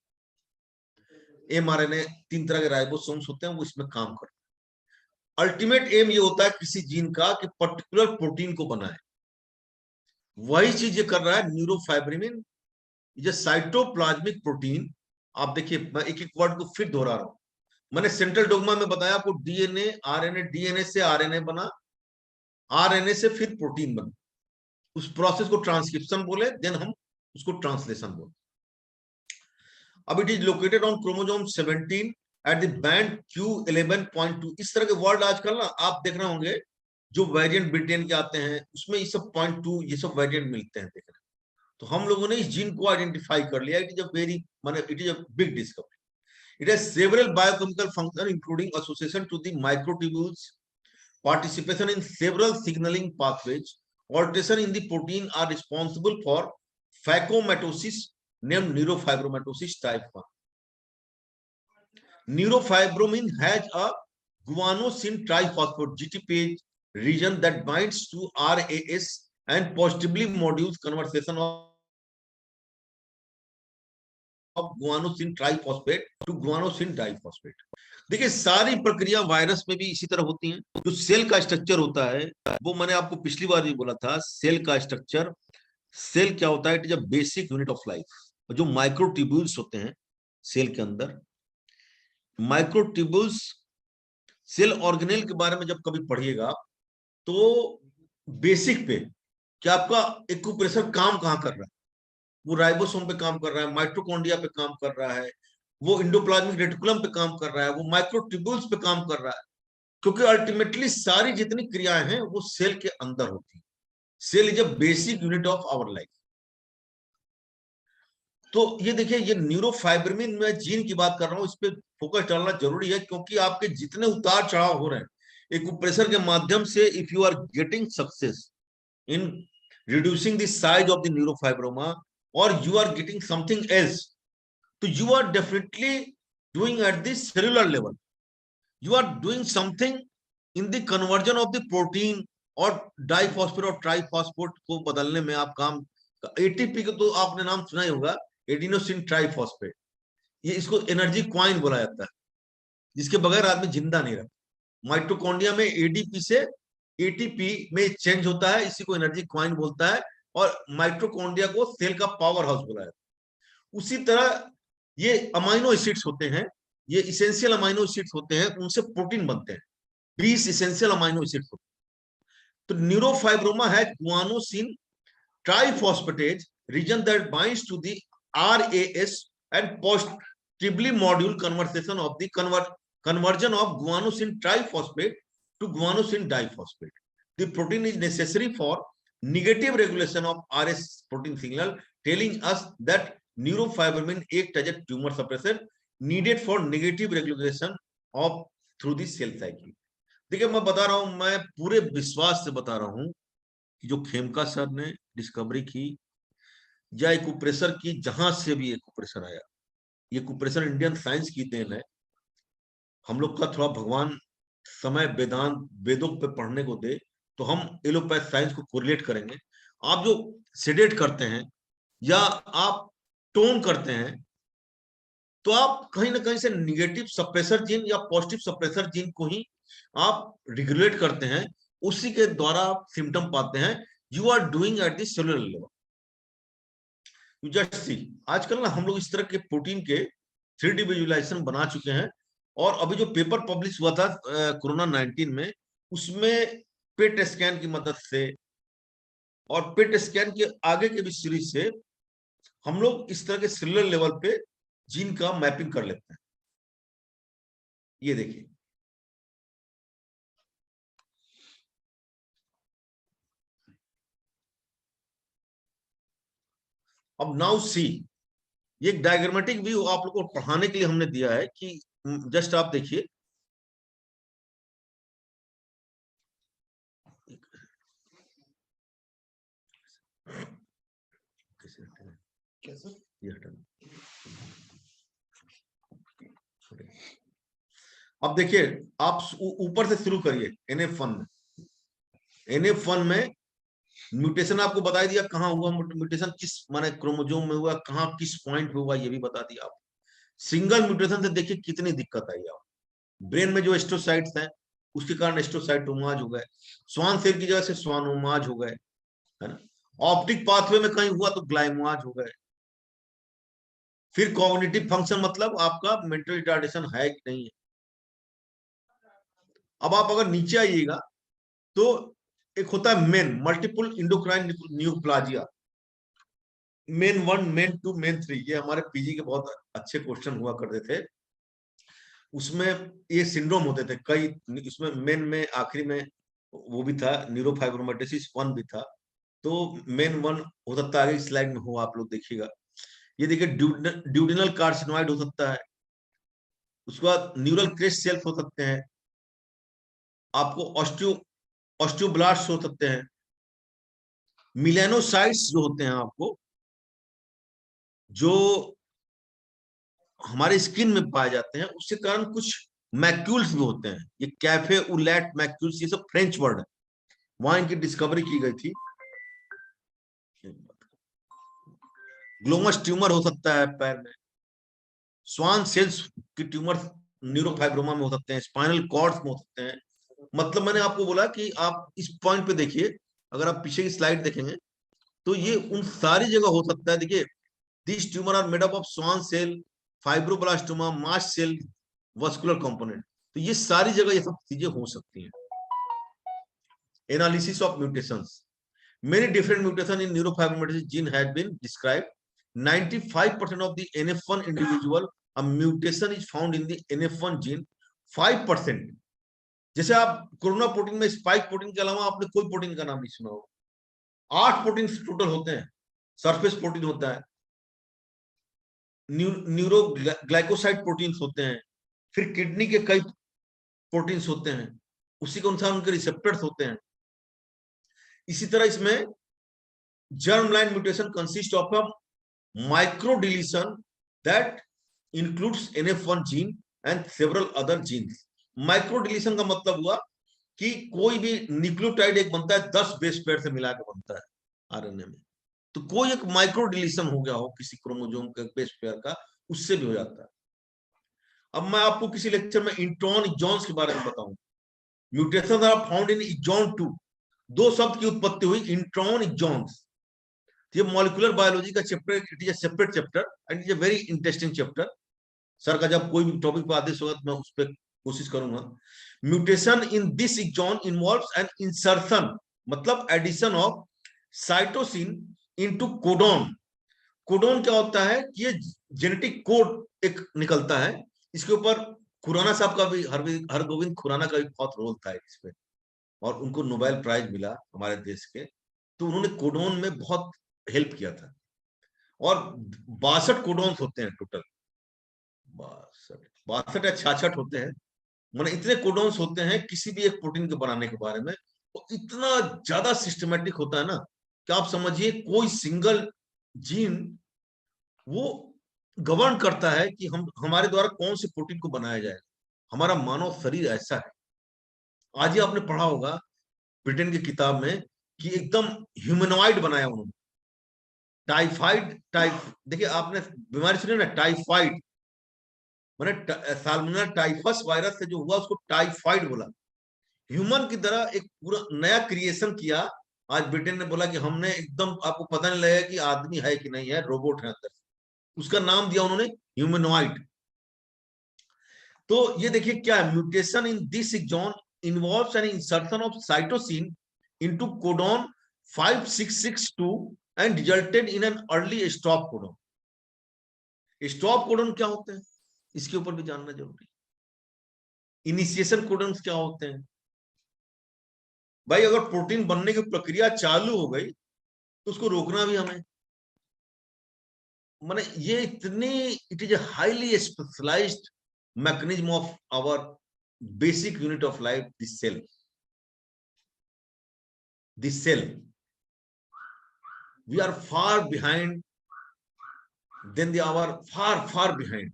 एमआरएनए, 3 तरह के राइबोसोम्स होते हैं, वो इसमें काम करते हैं. अल्टीमेट एम ये होता है किसी जीन का कि पर्टिकुलर प्रोटीन को बनाए. वही चीज ये कर रहा है न्यूरोफाइब्रिमिन. ये साइटोप्लाज्मिक प्रोटीन. आप देखिए, मैं एक एक वर्ड को फिर दोहरा रहा हूं. मैंने सेंट्रल डोग्मा में बताया आपको, डीएनए, आरएनए, डीएनए से आरएनए बना, आरएनए से फिर प्रोटीन बना. उस प्रोसेस को ट्रांसक्रिप्शन बोले, देन हम उसको ट्रांसलेशन बोले. अब it is located on chromosome 17 at the band Q11.2. इस तरह के वर्ड आजकल ना आप देख रहे होंगे, जो वेरिएंट ब्रिटेन के आते हैं उसमें ये सब 0.2 ये सब वेरिएंट मिलते हैं, देख रहे हैं. तो हम लोगों ने इस जीन को आइडेंटिफाई कर लिया. इट इज अ वेरी, माने it is a big discovery. It has several biochemical functions, including association to the microtubules, participation in several signaling pathways, alteration in the protein are responsible for phacomatosis, named neurofibromatosis type 1. Neurofibromin has a guanosine triphosphate GTPase region that binds to RAS and positively modules conversion of guanosine triphosphate to guanosine diphosphate. देखिए, सारी प्रक्रिया virus में भी इसी तरह होती हैं. जो सेल का स्ट्रक्चर होता है, वो मैंने आपको पिछली बार भी बोला था, सेल का स्ट्रक्चर. सेल क्या होता है? It is a basic unit of life. जो माइक्रोट्यूब्यूल्स होते हैं सेल के अंदर, माइक्रोट्यूब्यूल्स, सेल ऑर्गेनेल के बारे में जब कभी पढ़िएगा तो बेसिक पे कि आपका एक्यूप्रेशर काम कहां कर रहा है. वो राइबोसोम पे काम कर रहा है, माइटोकॉन्ड्रिया पे काम कर रहा है, वो इंडोप्लाज्मिक रेटिकुलम पे काम कर रहा है, वो माइक्रोट्यूब्यूल्स पे काम कर रहा है. क्योंकि अल्टीमेटली सारी जितनी क्रियाएं हैं वो सेल के अंदर होती है. Cell is a basic unit of our life. तो ये देखिए, ये न्यूरोफाइब्रिमिन में जीन की बात कर रहा हूं, इस पे फोकस डालना जरूरी है, क्योंकि आपके जितने उतार चढ़ाव हो रहे हैं एक्यूप्रेशर के माध्यम से, if you are getting success in reducing the size of the neurofibroma, or you are getting something else, so you are definitely doing at the cellular level, you are doing something in the conversion of the protein और diphosphate और triphosphate को बदलने में आप काम. ATP का तो आपने नाम सुना ही होगा, एडिनोसिन ट्राइफॉस्फेट. ये इसको एनर्जी क्वाइन बोला जाता है, जिसके बगैर आदमी जिंदा नहीं रहता. माइटोकॉन्ड्रिया में एडीपी से एटीपी में चेंज होता है, इसी को एनर्जी क्वाइन बोलता है, और माइटोकॉन्ड्रिया को सेल का पावर हाउस बोला जाता है. उसी तरह ये अमाइनो एसिड्स होते हैं, ये इसेंशियल अमाइनो एसिड्स होते हैं, उनसे प्रोटीन बनते हैं. 20 इसेंशियल अमाइनो एसिड्स होते हैं. तो न्यूरोफाइब्रोमा है guanosine triphosphatase region that binds to the RAS and positively module conversion of the conversion of guanosine triphosphate to guanosine diphosphate. The protein is necessary for negative regulation of RS protein signal, telling us that neurofibromin act as a tumor suppressor needed for negative regulation of through the cell cycle. देखिए मैं बता रहा हूं, मैं पूरे विश्वास से बता रहा हूं कि जो खेमका सर ने डिस्कवरी की या एक्यूप्रेशर की, जहां से भी एक्यूप्रेशर आया, ये एक्यूप्रेशर इंडियन साइंस की देन है। हम लोग का थोड़ा भगवान समय वेदांत वेदों पे पढ़ने को दे तो हम एलोपैथ साइंस को कोरिलेट करेंगे। आप जो सेडेट करते हैं या आप टोन करते हैं तो आप कहीं ना कहीं से निगेटिव सप्रेसर जीन या पॉजिटिव सप्रेसर जीन को ही आप रेगुलेट करते हैं, उसी के द्वारा आप सिम्टम पाते हैं। You are doing at the cellular level. You just see, आजकल ना हम लोग इस तरह के प्रोटीन के 3D विजुअलाइजेशन बना चुके हैं, और अभी जो पेपर पब्लिश हुआ था कोरोना 19 में, उसमें पेट स्कैन की मदद से और पेट स्कैन के आगे के भी सीरीज से हम लोग इस तरह के सेलुलर लेवल पे जीन का मैपिंग कर लेते हैं। ये देखिए, अब नाउ सी, ये एक डायग्रामेटिक व्यू आप लोग को पढ़ाने के लिए हमने दिया है कि जस्ट आप देखिए, अब देखिए, आप ऊपर से शुरू करिए। NF1 में, NF1 में म्यूटेशन आपको बता दिया कहां हुआ, म्यूटेशन किस माने क्रोमोसोम में हुआ, कहां किस पॉइंट पे हुआ, ये भी बता दिया आप। सिंगल म्यूटेशन से देखिए कितनी दिक्कत आई आप। ब्रेन में जो एस्ट्रोसाइट्स हैं उसके कारण एस्ट्रोसाइटोमाज हो गए, स्वान सेल की जगह से स्वानोमाज हो गए, है ना। ऑप्टिक पाथवे में कहीं हुआ तो ग्लाइमाज हो गए। फिर कॉग्निटिव फंक्शन, मतलब आपका मेंटल रिटार्डेशन है कि नहीं है। अब आप अगर नीचे आइएगा तो एक होता है MEN, multiple endocrine neoplasia, MEN 1, MEN 2, MEN 3। ये हमारे पीजी के बहुत अच्छे क्वेश्चन हुआ करते थे, उसमें ये सिंड्रोम होते थे कई। इसमें मेन में आखिरी में वो भी था, न्यूरोफाइब्रोमेटोसिस 1 भी था। तो मेन 1 हो सकता है आगे स्लाइड में हो, आप लोग देखिएगा। ये देखिए, ड्यूडिनल कार्सिनोइड हो सकता है, उसके बाद न्यूरल क्रेस्ट सेल्स हो सकते हैं, आपको ऑस्टियोब्लास्ट हो सकते हैं, मिलेनोसाइट्स जो होते हैं आपको, जो हमारे स्किन में पाए जाते हैं, उसके कारण कुछ मैक्यूल्स भी होते हैं। ये कैफे उलैट मैक्यूल्स, ये सब फ्रेंच वर्ड है, वहां इनकी डिस्कवरी की गई थी। ग्लोमस ट्यूमर हो सकता है पैर में, स्वान सेल्स की ट्यूमर न्यूरोफाइब्रोमा में हो सकते हैं, स्पाइनल कॉर्ड्स में हो सकते हैं। मतलब मैंने आपको बोला कि आप इस पॉइंट पे देखिए, अगर आप पीछे की स्लाइड देखेंगे तो ये उन सारी जगह हो सकता है। देखिए, this tumour are made up of Schwann cell, fibroblastoma, mast cell, vascular component. तो ये सारी जगह ये सब चीजें हो सकती हैं। Analysis of mutations, many different mutation in neurofibromatosis gene had been described. 95% of the NF1 individual, a mutation is found in the NF1 gene. 5%, जैसे आप कोरोना प्रोटीन में स्पाइक प्रोटीन के अलावा आपने कोई प्रोटीन का नाम नहीं सुना होगा। 8 प्रोटीन टोटल होते हैं। सरफेस प्रोटीन होता है, न्यूरो ग्लाइकोसाइड प्रोटीन्स होते हैं, फिर किडनी के कई प्रोटीन्स होते हैं, उसी के अनुसार उनके रिसेप्टर्स होते हैं। इसी तरह इसमें germline mutation consists of a micro deletion that includes NF1 gene and several other genes. Micro deletion का मतलब हुआ कि कोई भी न्यूक्लियोटाइड एक बनता है 10 बेस पेयर से मिला के बनता है आरएनए में, तो कोई एक माइक्रो डिलीशन हो गया हो किसी क्रोमोसोम के बेस पेयर का, उससे भी हो जाता है। अब मैं आपको किसी लेक्चर में इंट्रॉन एक्सॉन्स के बारे में बताऊं। Mutations are found in exon 2। 2 शब्द की उत्पत्ति हुई, इंट्रॉन एक्सॉन्स। ये मॉलिक्यूलर बायोलॉजी का chapter, it is a separate chapter and it is a very interesting chapter. Sir का जब कोई भी टॉपिक पर आदेश होगा तो मैं उस पर कोशिश करूंगा। Mutation in this exon involves an insertion, मतलब addition of cytosine into codon. Codon क्या होता है कि ये जेनेटिक कोड एक निकलता है, इसके ऊपर खुराना साहब का भी, हरगोविंद खुराना का भी बहुत रोल था इसमें, और उनको नोबेल प्राइज मिला हमारे देश के। तो उन्होंने कोडोन में बहुत हेल्प किया था। और 62 कोडोन्स होते हैं टोटल, 62 या 66 होते हैं, माने इतने कोडोन्स होते हैं किसी भी एक प्रोटीन के बनाने के बारे में। तो इतना ज्यादा सिस्टमेटिक होता है ना कि आप समझिए कोई सिंगल जीन वो गवर्न करता है कि हम हमारे द्वारा कौन से प्रोटीन को बनाया जाएगा। हमारा मानव शरीर ऐसा है। आज ही आपने पढ़ा होगा ब्रिटेन की किताब में कि एकदम ह्यूमनॉइड बनाया उन्होंने। देखिए आपने बीमारी सुनी ना, टाइफाइड, मैंने साल्मोनेला टाइफस वायरस से जो हुआ उसको टाइफाइड बोला। ह्यूमन की तरह एक पूरा नया क्रिएशन किया। आज ब्रिटेन ने बोला कि हमने एकदम, आपको पता नहीं लगेगा कि आदमी है कि नहीं है, रोबोट है अंदर। उसका नाम दिया उन्होंने ह्यूमनॉइड। तो ये देखिए क्या है, mutation in this exon involves an insertion of cytosine into codon 5662 and resulted in an early stop codon. Stop codon क्या होते हैं इसके ऊपर भी जानना जरूरी है। इनिशिएशन कोडॉन्स क्या होते हैं भाई? अगर प्रोटीन बनने की प्रक्रिया चालू हो गई तो उसको रोकना भी हमें, माने ये इतनी, it is a highly specialized mechanism of our basic unit of life, this cell. We are far behind than far behind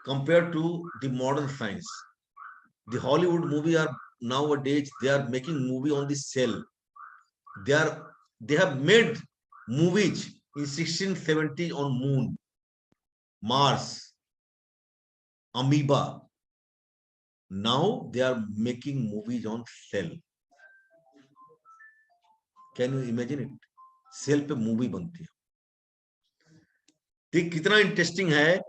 compared to the modern science. The Hollywood movie are nowadays, they are making movie on the cell. They have made movies in 1670 on moon, Mars, amoeba. Now they are making movies on cell. Can you imagine it? Cell पे movie बनती है। देख कितना interesting है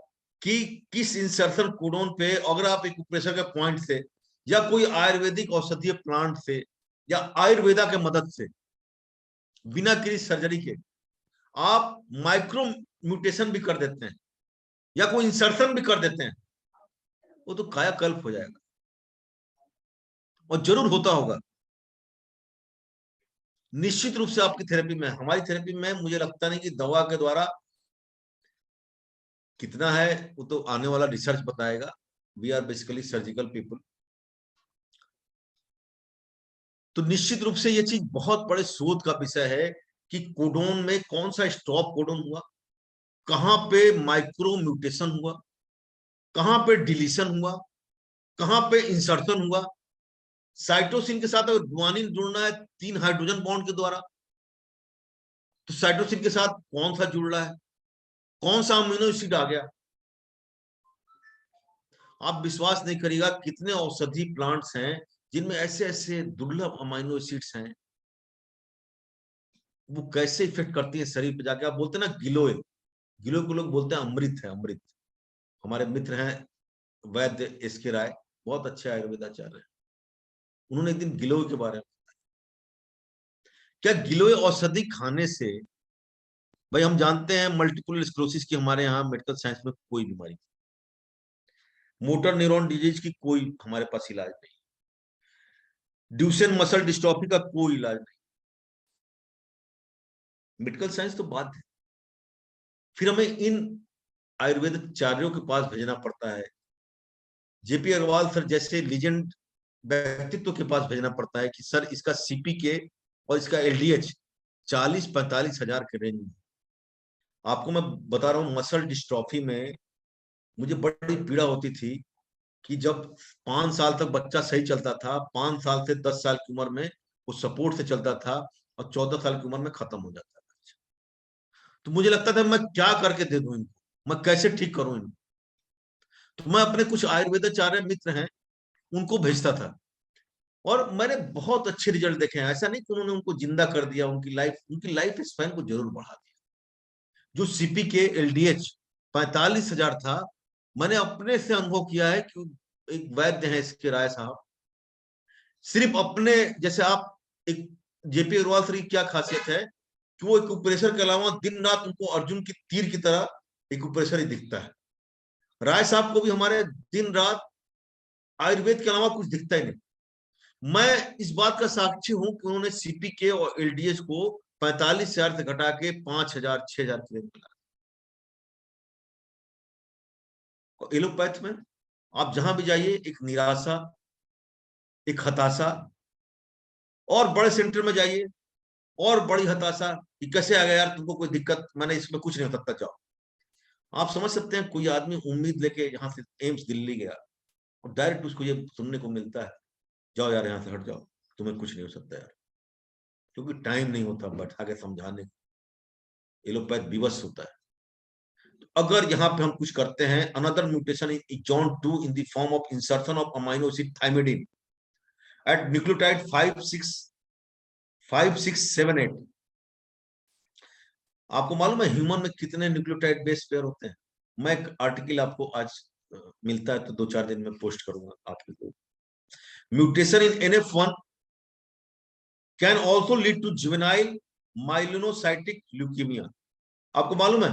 कि किस insertion codon पे अगर आप एक प्रेशर के पॉइंट से या कोई आयुर्वेदिक औषधीय प्लांट से या आयुर्वेदा के मदद से बिना किसी सर्जरी के आप माइक्रो म्यूटेशन भी कर देते हैं या कोई इंसर्शन भी कर देते हैं, वो तो कायाकल्प हो जाएगा और जरूर होता होगा। निश्चित रूप से आपकी थेरेपी में, हमारी थेरेपी में मुझे लगता नहीं कि दवा के द्वारा कितना है वो तो आने वाला रिसर्च बताएगा। We are basically surgical people. तो निश्चित रूप से ये चीज बहुत बड़े शोध का विषय है कि कोडोन में कौन सा स्टॉप कोडोन हुआ, कहां पे माइक्रो म्यूटेशन हुआ, कहां पे डिलीशन हुआ, कहां पे इंसर्शन हुआ। साइटोसिन के साथ अगर गुआनिन जुड़ना है 3 हाइड्रोजन बॉन्ड के द्वारा, तो साइटोसिन के साथ कौन सा जुड़ रहा है, कौन सा अमीनो एसिड आ गया। आप विश्वास नहीं करिएगा कितने औषधि प्लांट्स हैं जिनमें ऐसे ऐसे दुर्लभ अमीनो एसिड्स हैं, वो कैसे इफेक्ट करती है शरीर पे जाके। आप बोलते हैं ना गिलोय, गिलोय को लोग बोलते हैं अमृत है, अमृत। हमारे मित्र हैं वैद्य एसके राय, बहुत अच्छे आयुर्वेदाचार्य हैं, उन्होंने एक दिन गिलोय के बारे में, क्या गिलोय औषधि खाने से, भाई हम जानते हैं मल्टीपल स्क्लेरोसिस की हमारे यहाँ मेडिकल साइंस में कोई बीमारी, मोटर न्यूरॉन डिजीज की कोई हमारे पास इलाज नहीं, ड्यूशेन मसल डिस्ट्रॉफी का कोई इलाज नहीं, मेडिकल साइंस तो बात है। फिर हमें इन आयुर्वेदाचार्यों के पास भेजना पड़ता है, जेपी अग्रवाल सर जैसे लीजेंड व्यक्तित्व के पास भेजना पड़ता है कि सर इसका सीपीके और इसका एलडीएच 40-45 हजार के रेंज में। आपको मैं बता रहा हूँ मसल डिस्ट्रॉफी में मुझे बड़ी पीड़ा होती थी कि जब 5 साल तक बच्चा सही चलता था, 5 साल से 10 साल की उम्र में वो सपोर्ट से चलता था और 14 साल की उम्र में खत्म हो जाता था। तो मुझे लगता था मैं क्या करके दे दूं इनको, मैं कैसे ठीक करूं इनको। तो मैं अपने कुछ आयुर्वेदाचार्य मित्र हैं उनको भेजता था और मैंने बहुत अच्छे रिजल्ट देखे हैं। ऐसा नहीं कि उन्होंने उनको जिंदा कर दिया, उनकी लाइफ स्पैन को जरूर बढ़ा दिया। जो सीपीके एलडीएच 45 हजार था, मैंने अपने से अनुभव किया है कि एक वैद्य है इसके राय साहब, सिर्फ अपने जैसे आप एक जेपी अग्रवाल सर की क्या खासियत है कि वो एक प्रेशर के अलावा दिन रात उनको अर्जुन की तीर की तरह एक प्रेशर ही दिखता है। राय साहब को भी हमारे दिन रात आयुर्वेद के अलावा कुछ दिखता ही नहीं। मैं इस बात का साक्षी हूं कि उन्होंने सीपीके और एलडीएस को 45,000 से घटा के 5,000 6,000 क्लेम मिला। एलोपैथ में आप जहां भी जाइए एक निराशा, एक हताशा, और बड़े सेंटर में जाइए और बड़ी हताशा कि कैसे आ गया यार, तुमको कोई दिक्कत, मैंने इसमें कुछ नहीं हो सकता, जाओ। आप समझ सकते हैं कोई आदमी उम्मीद लेके यहाँ से एम्स दिल्ली गया और डायरेक्ट उसको ये सुनने को मिलता है, जाओ यार यहाँ से हट जाओ, तुम्हें कुछ नहीं हो सकता यार, क्योंकि टाइम नहीं होता बैठा के समझाने। एलोपैथ विवश होता है। तो अगर यहाँ पे हम कुछ करते हैं, another mutation in exon 2 in the form of insertion of amino acid thymidine at nucleotide 5, 6, 7, 8। आपको मालूम है ह्यूमन में कितने न्यूक्लियोटाइड बेस पेयर होते हैं? मैं एक आर्टिकल आपको आज मिलता है तो 2-4 दिन में पोस्ट करूंगा आपको। Mutation in NF1 can also lead to juvenile myelinocytic leukaemia. आपको मालूम है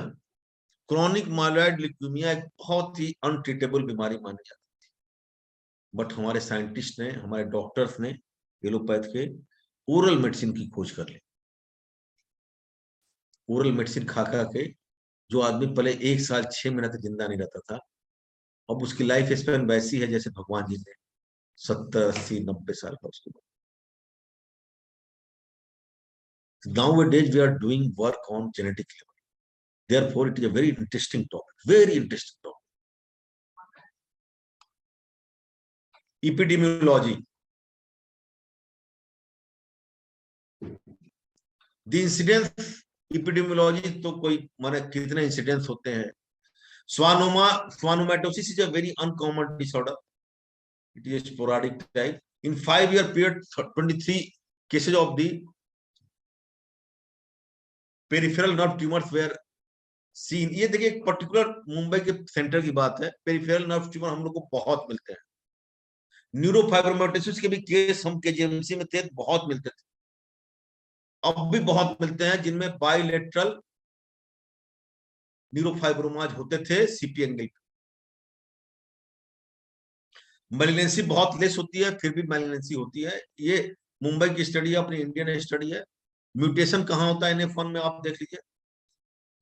क्रॉनिक माइलॉइड ल्यूकीमिया एक बहुत ही अनट्रीटेबल बीमारी मानी जाती है, बट हमारे साइंटिस्ट ने, हमारे डॉक्टर्स ने एलोपैथ के ओरल मेडिसिन की खोज कर ली। ओरल मेडिसिन खा खा के जो आदमी पहले 1 साल 6 महीने तक जिंदा नहीं रहता था, अब उसकी लाइफ स्पैन वैसी है जैसे भगवान जी ने 70, 80, 90 साल का उसको। Nowadays we are doing work on genetic level. Therefore, it is a very interesting topic. Very interesting topic. Epidemiology. The incidence epidemiology तो कोई माने कितने इंसिडेंट्स होते हैं। Schwannomatosis is a very uncommon disorder. It is sporadic type. In 5-year period, 23 cases of the peripheral nerve tumours were seen. ये देखिए एक particular Mumbai के सेंटर की बात है। पेरिफेरल नर्व ट्यूमर हम लोग को बहुत मिलते हैं। न्यूरोफाइब्रोमाटोसिस के भी केस हम केजीएमसी में थे, बहुत मिलते थे, अब भी बहुत मिलते हैं, जिनमें बाइलेटरल न्यूरोफाइब्रोमाज होते थे सीपी एंगल पे। मैलिनेंसी बहुत लेस होती है, फिर भी मैलिनेंसी होती है। ये मुंबई की स्टडी है, अपनी इंडियन स्टडी है। म्यूटेशन कहाँ होता है NF1 में, आप देख लीजिए।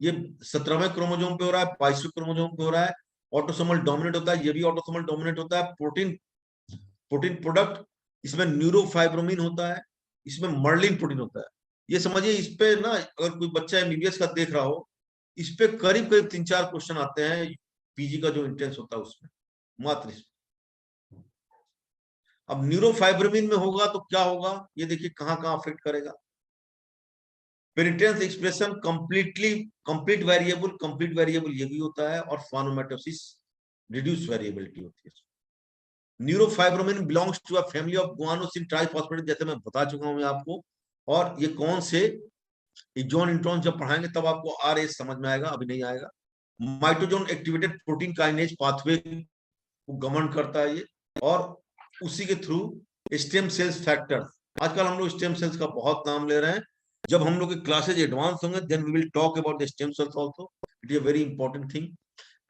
ये 17वें क्रोमोसोम पे हो रहा है, 22वें क्रोमोसोम पे हो रहा है। ऑटोसोमल डोमिनेट होता है, ये भी ऑटोसोमल डोमिनेट होता है। प्रोटीन प्रोडक्ट, इसमें न्यूरोफाइब्रोमिन होता है, इसमें मर्लिन प्रोटीन होता है। ये समझिए इस पे ना, अगर कोई बच्चा MBBS का देख रहा हो, इस पे करीब करीब 3-4 क्वेश्चन आते हैं पीजी का जो इंट्रेंस होता है उसमें, मात्र। अब न्यूरोफाइब्रोमिन में होगा तो क्या होगा, ये देखिए कहां कहां अफेक्ट करेगा। पेनिट्रेंस एक्सप्रेशन कंप्लीट वेरिएबल ये भी होता है, और स्वानोमैटोसिस रिड्यूस वेरिएबिलिटी होती है। Neurofibromin belongs to a family of guanosine triphosphate, जैसे मैं बता चुका हूं मैं आपको। और ये कौन से एक्सॉन इंट्रॉन जब पढ़ाएंगे तब आपको RS समझ में आएगा, अभी नहीं आएगा। माइटोजोन एक्टिवेटेड प्रोटीन काइनेज पाथवे को गवर्न करता है ये, और उसी के थ्रू स्टेम सेल्स फैक्टर। आजकल हम लोग स्टेम सेल्स का बहुत नाम ले रहे हैं। जब हम लोग के क्लासेज एडवांस होंगे then we will talk about the stem cells also. It is a very important thing.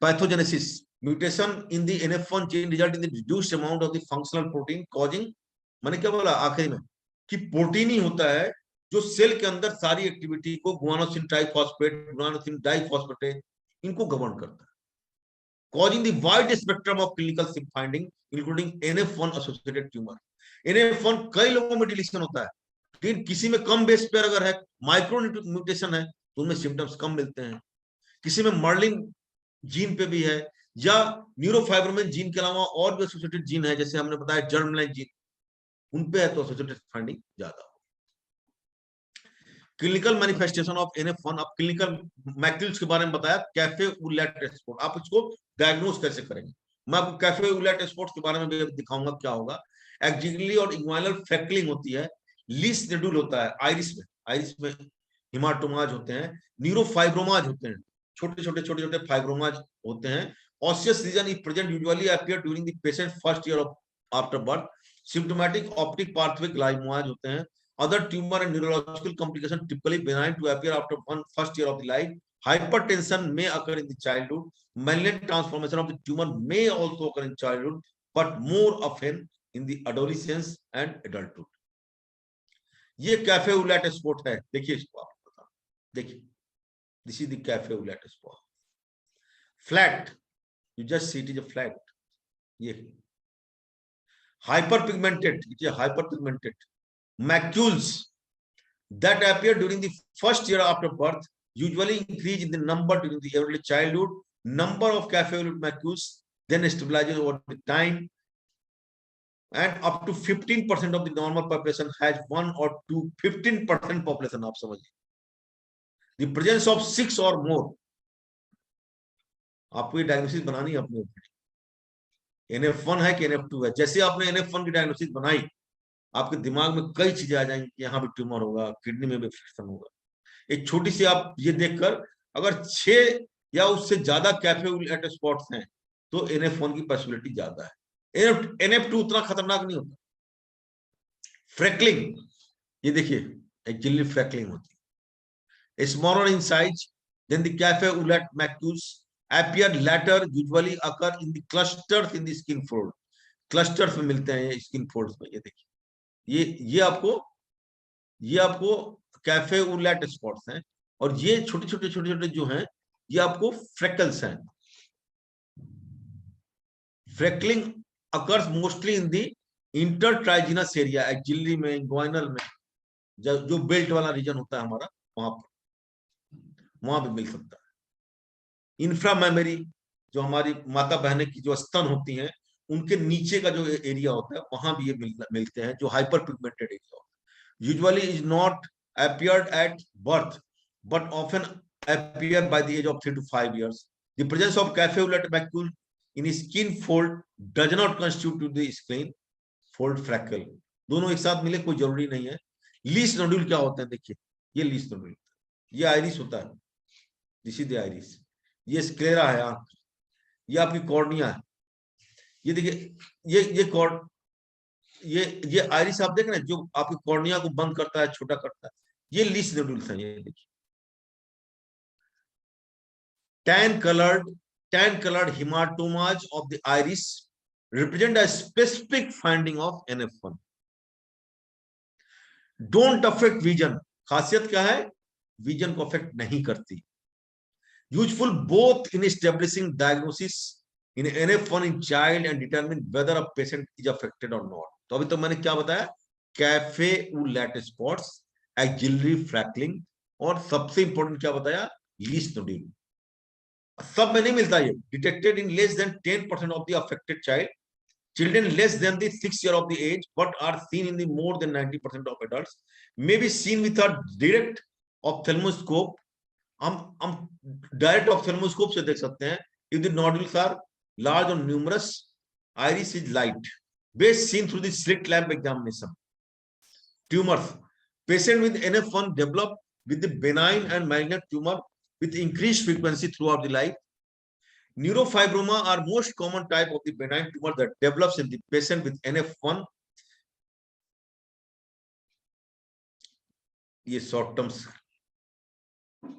Pathogenesis, mutation in the NF1 chain result in the reduced amount of the functional protein causing, मैंने क्या बोला आखिरी में कि protein ही होता है जो cell के अंदर सारी एक्टिविटी को गुआनोसिन ट्राइफॉस्फेट, गुआनोसिन डाइफॉस्फेट, इनको गवर्न करता है। causing the wide spectrum of clinical finding including NF1 associated tumor। NF1 कई लोगों में डिलीशन होता है, लेकिन किसी में कम बेस पेयर अगर है, माइक्रो म्यूटेशन है, तो उनमें सिम्टम्स कम मिलते हैं। किसी में मर्लिन जीन पे भी है, या न्यूरोफाइब्रोमिन जीन के अलावा और भी एसोसिएटेड जीन है, जैसे हमने बताया जर्मलाइन जीन, उन पे है तो एसोसिएटेड फाइंडिंग ज्यादा। क्लिनिकल मैनिफेस्टेशन ऑफ NF1, अब क्लिनिकल मैक्यूल्स के बारे में बताया, कैफे उलेट स्पॉट, आप इसको डायग्नोज कैसे करेंगे। मैं आपको कैफे उलेट स्पॉट्स के बारे में भी दिखाऊंगा क्या होगा। एक्जिगली और इग्वाइनल फ्रैक्लिंग होती है, लीस नेडुल होता है आइरिस में हिमाटोमाज होते हैं, न्यूरोफाइब्रोमाज होते हैं, छोटे छोटे फाइब्रोमाज होते हैं। Osseous region is present usually appear during the patient first year of after birth. Symptomatic optic pathway gliomas होते हैं। Other tumor and neurological complication typically benign to appear after first year of the life hypertension may occur in the childhood, malignant transformation of the tumor may also occur in childhood, but more often in the adolescence and adulthood. ये cafe au lait spot है, देखिए इसको आप बता, देखिए this is the cafe au lait spot, flat, you just see it is a flat. ये hyperpigmented, it is a hyperpigmented macules that appear during the first year after birth, usually increase in the number during the early childhood. Number of cafe macules then stabilizes over the time, and up to 15% of the normal population has 1 or 2, 15% population आप समझिए, the presence of 6 or more. आपको ये diagnosis बनानी है अपने ऊपर, NF1 है कि NF2 है। जैसे आपने NF1 की डायग्नोसिस बनाई, आपके दिमाग में कई चीजें आ जाएंगी कि यहाँ भी ट्यूमर होगा, किडनी में भी इन्फेक्शन होगा। एक छोटी सी आप ये देखकर, अगर 6 या उससे ज्यादा कैफे उलैट स्पॉट्स हैं तो NF1 की पॉसिबिलिटी ज्यादा है। NF2 उतना खतरनाक नहीं होता। फ्रैकलिंग, ये देखिए एक्चुअली फ्रैकलिंग होती है, smaller in size than the cafe au lait macules appear later, usually occur in the clusters in the skin fold. Clusters में मिलते हैं स्किन फोल्ड्स में। ये देखिए, ये आपको कैफे उलैट स्पॉट्स हैं, और ये छोटे छोटे जो हैं ये आपको फ्रेकल्स हैं। फ्रेकलिंग occurs mostly in the intertriginous area, axillary में, इंग्वाइनल में, जो बेल्ट वाला रीजन होता है हमारा, वहां पे मिल सकता है। इंफ्रामेमरी, जो हमारी माता बहनें की जो स्तन होती हैं, उनके नीचे का जो एरिया होता है, वहां भी ये मिलते हैं, जो हाइपर पिगमेंटेड एरिया होता है। Usually is not appeared at birth but often appear by the age of 3 to 5 years. The presence of cafe ulet macule in skin fold does not constitute to the skin fold freckle. दोनों एक साथ मिले कोई जरूरी नहीं है। Lease nodule क्या होता है, देखिए ये लीस नोड्यूल, ये आइरिस होता है, दिस इज द आइरिस, ये स्क्लेरा है आंख, ये आपकी कॉर्निया है, ये देखिए ये आइरिस आप देख रहे हैं, जो आपकी कॉर्निया को बंद करता है, छोटा करता है, ये लीस नोड्यूल्स हैं। ये देखिए tan colored hematomas of the iris represent a specific finding of NF1. Don't affect vision, खासियत क्या है, विजन को अफेक्ट नहीं करती। Useful both in establishing diagnosis in NF1 in child and determine whether a patient is affected or not. तो अभी तो मैंने क्या बताया, कैफे उलैट स्पॉट्स, एक्जिलरी फ्रैकलिंग, और सबसे इंपॉर्टेंट क्या बताया, लीस नोड्यूल। सब में नहीं मिलता ये, detected in less than 10% of the affected children less than the 6 year of the age, but are seen in the more than 90% of adults, may be seen with a direct ophthalmoscope. हम direct ophthalmoscope से देख सकते हैं। if the nodules are large or numerous, iris is light, best seen through the slit lamp examination. Tumors, patient with NF1 develop with the benign and malignant tumor with increased frequency throughout the life. Neurofibroma are most common type of the benign tumor that develops in the patient with NF1. ये short terms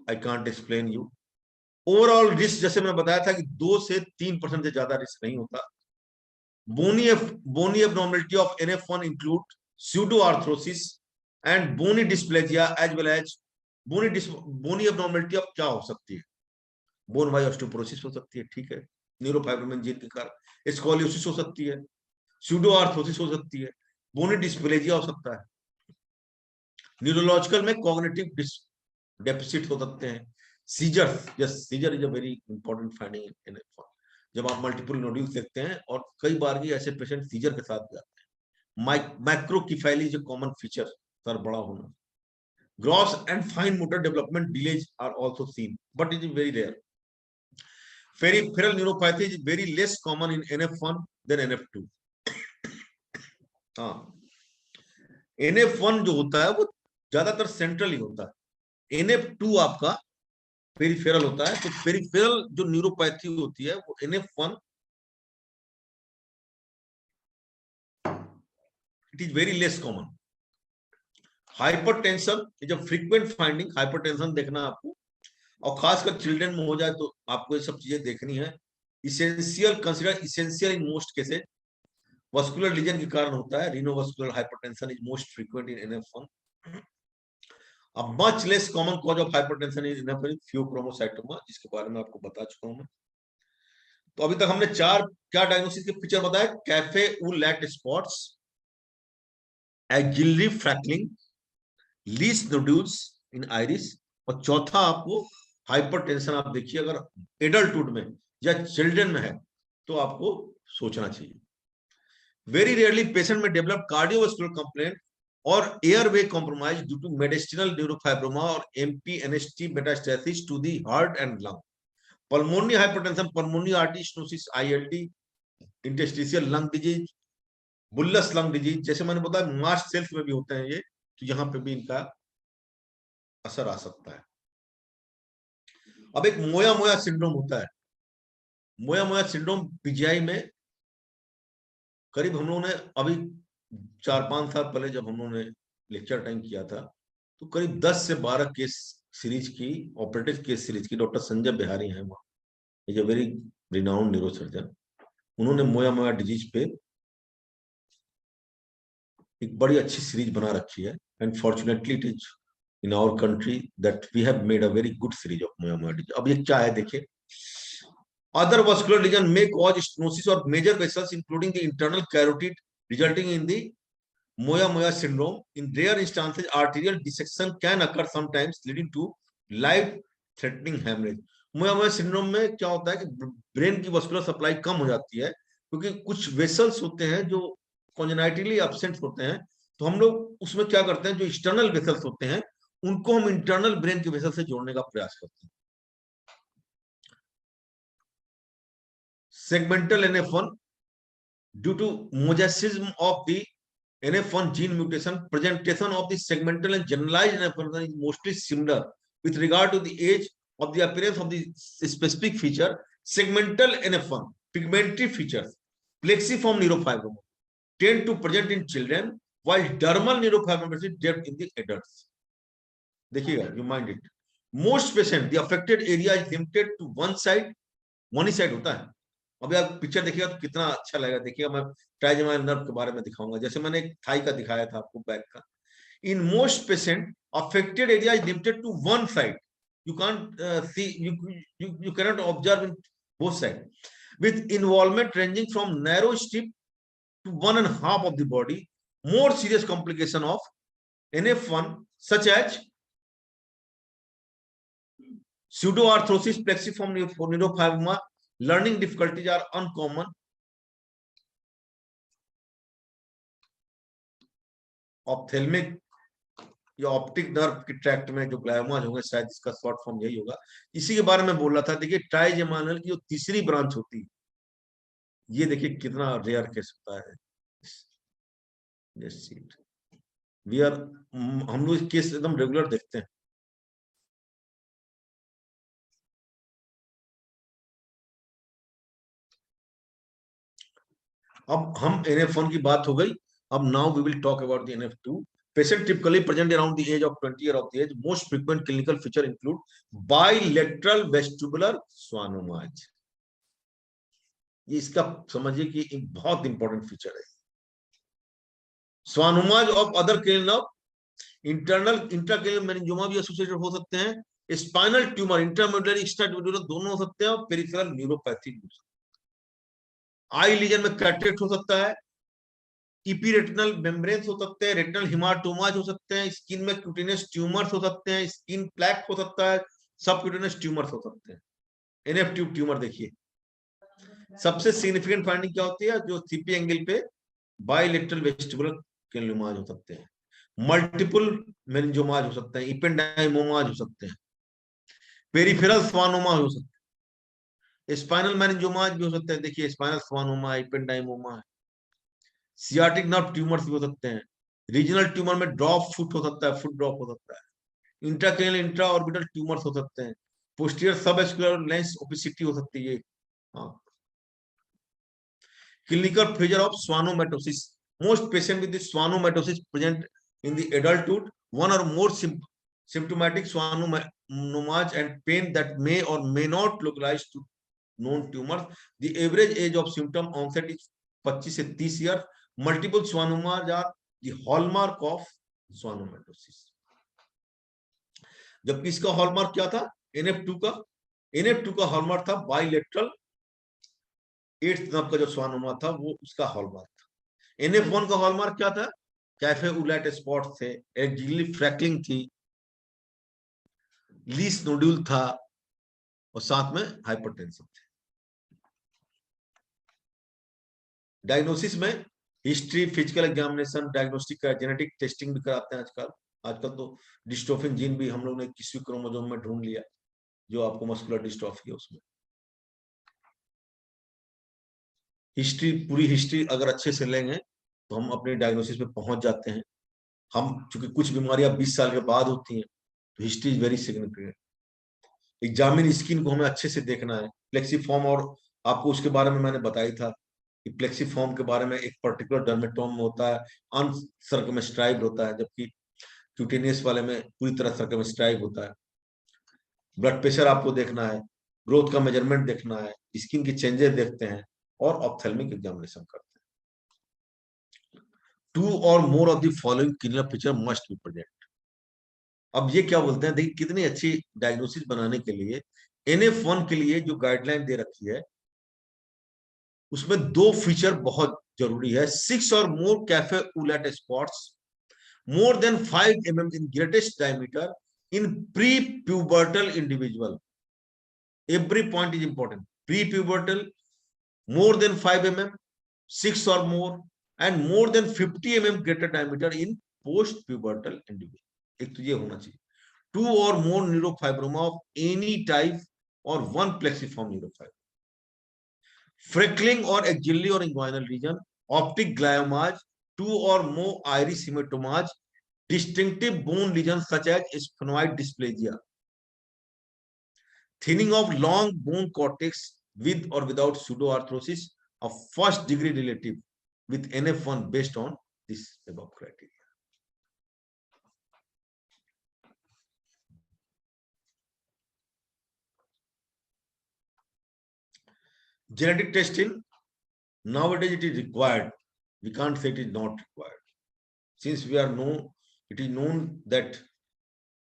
I can't explain you. Overall risk जैसे मैं बताया था कि 2 से 3% से ज्यादा risk नहीं होता। Bony abnormality of NF1 include pseudoarthrosis and bony dysplasia as well as bony abnormality of क्या हो सकती है, बोन वाई ऑस्टियोपोरोसिस हो सकती है, ठीक है, न्यूरोफाइब्रोमा जीन के कारण, स्कोलियोसिस हो सकती है, स्यूडोआर्थरोसिस हो सकती है, बोनी डिस्प्लेजिया हो सकता है, न्यूरोलॉजिकल में कॉग्निटिव डेफिसिट हो सकते हैं, seizure, yes seizure is a very important finding in NF1। जब आप मल्टीपल नोड्यूल्स देखते हैं, और कई बार ये ऐसे पेशेंट सीजर के साथ जाते हैं। Macrocephaly is a common feature, सर बड़ा होना। Gross and fine motor development delays are also seen, but it is very rare. Peripheral neuropathy is very less common in NF1 than NF2. NF1 जो होता है वो ज्यादातर सेंट्रल ही होता है, NF2 आपका पेरिफेरल होता है। तो पेरिफेरल जो न्यूरोपैथी होती है वो NF1, it is very less common. Hypertension is a frequent finding, hypertension देखना आपको, और खासकर चिल्ड्रन में हो जाए तो आपको ये सब चीजें देखनी है। Essential consider essential in most cases vascular lesion के कारण होता है। Renovascular hypertension is most frequent in NF1. A much less common cause of hypertension is pheochromocytoma, जिसके बारे में आपको बता चुका हूं मैं। तो अभी तक हमने चार क्या डायग्नोसिस के फीचर बताए, कैफे ऊ लैक्ट स्पॉट्स, एक्जिलरी फ्रैकलिंग, लीस नोड्यूल्स इन आइरिस, और चौथा आपको हाइपरटेंशन। आप देखिए अगर एडल्टहुड में या चिल्ड्रन में है तो आपको सोचना चाहिए। वेरी रेयरली पेशेंट में डेवलप कार्डियोवास्कुलर कंप्लेंट और airway compromise due to mediastinal neurofibroma और MPNST metastasis to the heart and lung, pulmonary hypertension, pulmonary artery stenosis, ILD, interstitial lung disease, bullous lung disease, जैसे मैंने बताया mast cells में भी होते हैं ये, तो यहाँ पे भी इनका असर आ सकता है। अब एक मोया मोया सिंड्रोम होता है। मोया मोया सिंड्रोम PGI में करीब हम लोगों ने अभी 4-5 साल पहले जब हम लोगों ने लेक्चर टाइम किया था तो करीब 10 से 12 केस सीरीज की, ऑपरेटिव केस सीरीज की, डॉक्टर संजय बिहारी हैं, वहाँ is a very renowned neurosurgeon. उन्होंने मोया मोया डिजीज पे एक बड़ी अच्छी सीरीज बना रखी है, and fortunately it is in our country that we have made a very good series of moyamoya disease. अब ये क्या है देखिए, other vascular lesion may cause stenosis or major vessels including the internal carotid resulting in the moya moya syndrome. In rare instances arterial dissection can occur sometimes leading to life threatening hemorrhage. मोया मोया syndrome में क्या होता है कि brain की vascular supply कम हो जाती है क्योंकि कुछ वेसल्स होते हैं जो कॉन्जेनाइटली एब्सेंट होते हैं, तो हम लोग उसमें क्या करते हैं, जो एक्सटर्नल वेसल्स होते हैं उनको हम इंटरनल ब्रेन के वेसल से जोड़ने का प्रयास करते हैं। Segmental NF1 due to mosaicism of the NF1 gene mutation, presentation of the segmental and generalized NF1 is mostly similar with regard to the age of the appearance of the specific feature. Segmental NF1 pigmentary features, plexiform neurofibroma tend to present in children while dermal neurofibroma is developed in the adults. देखिएगा, you mind it. Most patient the affected area is limited to one side, one side होता है। अभी आप picture देखिएगा तो कितना अच्छा लगेगा। देखिएगा, मैं ट्राइजेमिनल नर्व के बारे में दिखाऊंगा, जैसे मैंने एक थाई का दिखाया था आपको, बैक का। In most patient affected area is limited to one side, you can't see, you cannot observe in both sides, with involvement ranging from narrow strip to 1.5 of the body. More serious complication of NF1 such as pseudoarthrosis, plexiform neurofibroma, learning difficulties are uncommon. Ophthalmic या optic nerve के tract में जो ग्लायोमाज होंगे, शायद इसका short form यही होगा, इसी के बारे में बोल रहा था। देखिए ट्राइजेमिनल की जो तीसरी ब्रांच होती है, ये देखिए कितना रेयर केस होता है। हम लोग केस एकदम रेगुलर देखते हैं। अब हम NF1 की बात हो गई, अब now we will talk about the NF2. Patient typically present around the age of 20 years of the age. Most frequent clinical feature include bilateral vestibular schwannomatosis. ये इसका समझिए कि एक बहुत इंपॉर्टेंट फीचर है। schwannomatosis of other cranial nerve, internal intracranial meningioma भी associated हो सकते हैं, स्पाइनल ट्यूमर, इंट्रामेडुलरी, एक्स्ट्रामेडुलर दोनों हो सकते हैं, और पेरिफेरल न्यूरोपैथी हो सकते हैं। आई लीजन में कैटरेक्ट हो सकता है, इपीरेटिनल मेम्ब्रेन्स हो सकते हैं, रेटिनल हिमाटोमाज हो सकते हैं, स्किन में क्यूटेनियस ट्यूमर्स हो सकते हैं, स्किन प्लैक हो सकता है, सबक्यूटेनियस ट्यूमर्स हो सकते हैं। NF2 ट्यूमर देखिए, सबसे सिग्निफिकेंट फाइंडिंग क्या होती है, जो CP एंगल पे बाइलेटरल वेस्टिबुलर कैल्यूमाज हो सकते हैं, मल्टीपल मेनिंजोमाज हो सकते हैं, इपेंडाइमोमाज हो सकते हैं, पेरिफेरल स्वानोमा हो सकते हैं, स्पाइनल मेनिंजोमाज भी हो सकते हैं। देखिए स्पाइनल स्वानोमा, इपेंडाइमोमा, सियाटिक नर्व ट्यूमर्स भी हो सकते हैं, रीजनल ट्यूमर में ड्रॉप फुट हो सकता है, फुट ड्रॉप हो सकता है, इंट्राक्रेनियल इंट्रा ऑर्बिटल ट्यूमर्स हो सकते हैं, पोस्टीरियर सबस्क्यूलर लेंस ओपेसिटी हो सकती है। Clinical feature of schwannomatosis. Most patients with this schwannomatosis present in the adulthood. One or more symptomatic schwannomas and pain that may or may not localize to known tumors. The average age of symptom onset is 25 से 30 years. Multiple schwannomas are the hallmark of schwannomatosis. जबकि इसका hallmark क्या था? NF2 का hallmark था bilateral 8th nerve का जो स्वानोमा था वो उसका हॉलमार्क था. NF1 का हॉलमार्क क्या था? कैफे उलैट स्पॉट थे, एक्जिली फ्रैकलिंग थी, लीस नोड्यूल था और साथ में हाइपरटेंशन थे. डायग्नोसिस में हिस्ट्री, फिजिकल एग्जामिनेशन, डायग्नोस्टिक का जेनेटिक टेस्टिंग भी कराते हैं आजकल तो डिस्ट्रोफिन जीन भी हम लोग ने किसी क्रोमोसोम में ढूंढ लिया जो आपको मस्कुलर डिस्ट्रॉफी है उसमें. हिस्ट्री, पूरी हिस्ट्री अगर अच्छे से लेंगे तो हम अपने डायग्नोसिस पे पहुंच जाते हैं. हम चूंकि कुछ बीमारियां 20 साल के बाद होती हैं तो history is very significant. Examine skin को हमें अच्छे से देखना है. प्लेक्सीफॉर्म, और आपको उसके बारे में मैंने बताया था कि प्लेक्सीफॉर्म के बारे में एक पर्टिकुलर डर्मेटोम होता है, अनसर्कमस्क्राइब्ड होता है, जबकि क्यूटेनियस वाले में पूरी तरह सर्कमस्क्राइब होता है. ब्लड प्रेशर आपको देखना है, ग्रोथ का मेजरमेंट देखना है, स्किन की चेंजेस देखते हैं और ऑप्थेल्मिक एग्जामिनेशन करते हैं. 2 or more of the following clinical picture must be present. अब ये क्या बोलते हैं, देखिए कितनी अच्छी डायग्नोसिस बनाने के लिए NF1 के लिए जो गाइडलाइन दे रखी है उसमें 2 फीचर बहुत जरूरी है. 6 or more cafe au lait spots more than 5 mm in greatest diameter in pre-pubertal individual. Every point is important. Pre-pubertal, more than 5 mm, 6 or more, and more than 50 mm greater diameter in post-pubertal individual. एक तो ये होना चाहिए. 2 or more neurofibroma of any type or 1 plexiform neurofibroma. Freckling or axillary or inguinal region, optic gliomas, 2 or more iris hematomas, distinctive bone lesions such as sphenoid dysplasia, thinning of long bone cortex with or without pseudoarthrosis of first degree relative with NF1 based on this above criteria. Genetic testing, nowadays it is required. We can't say it is not required. Since we are known, it is known that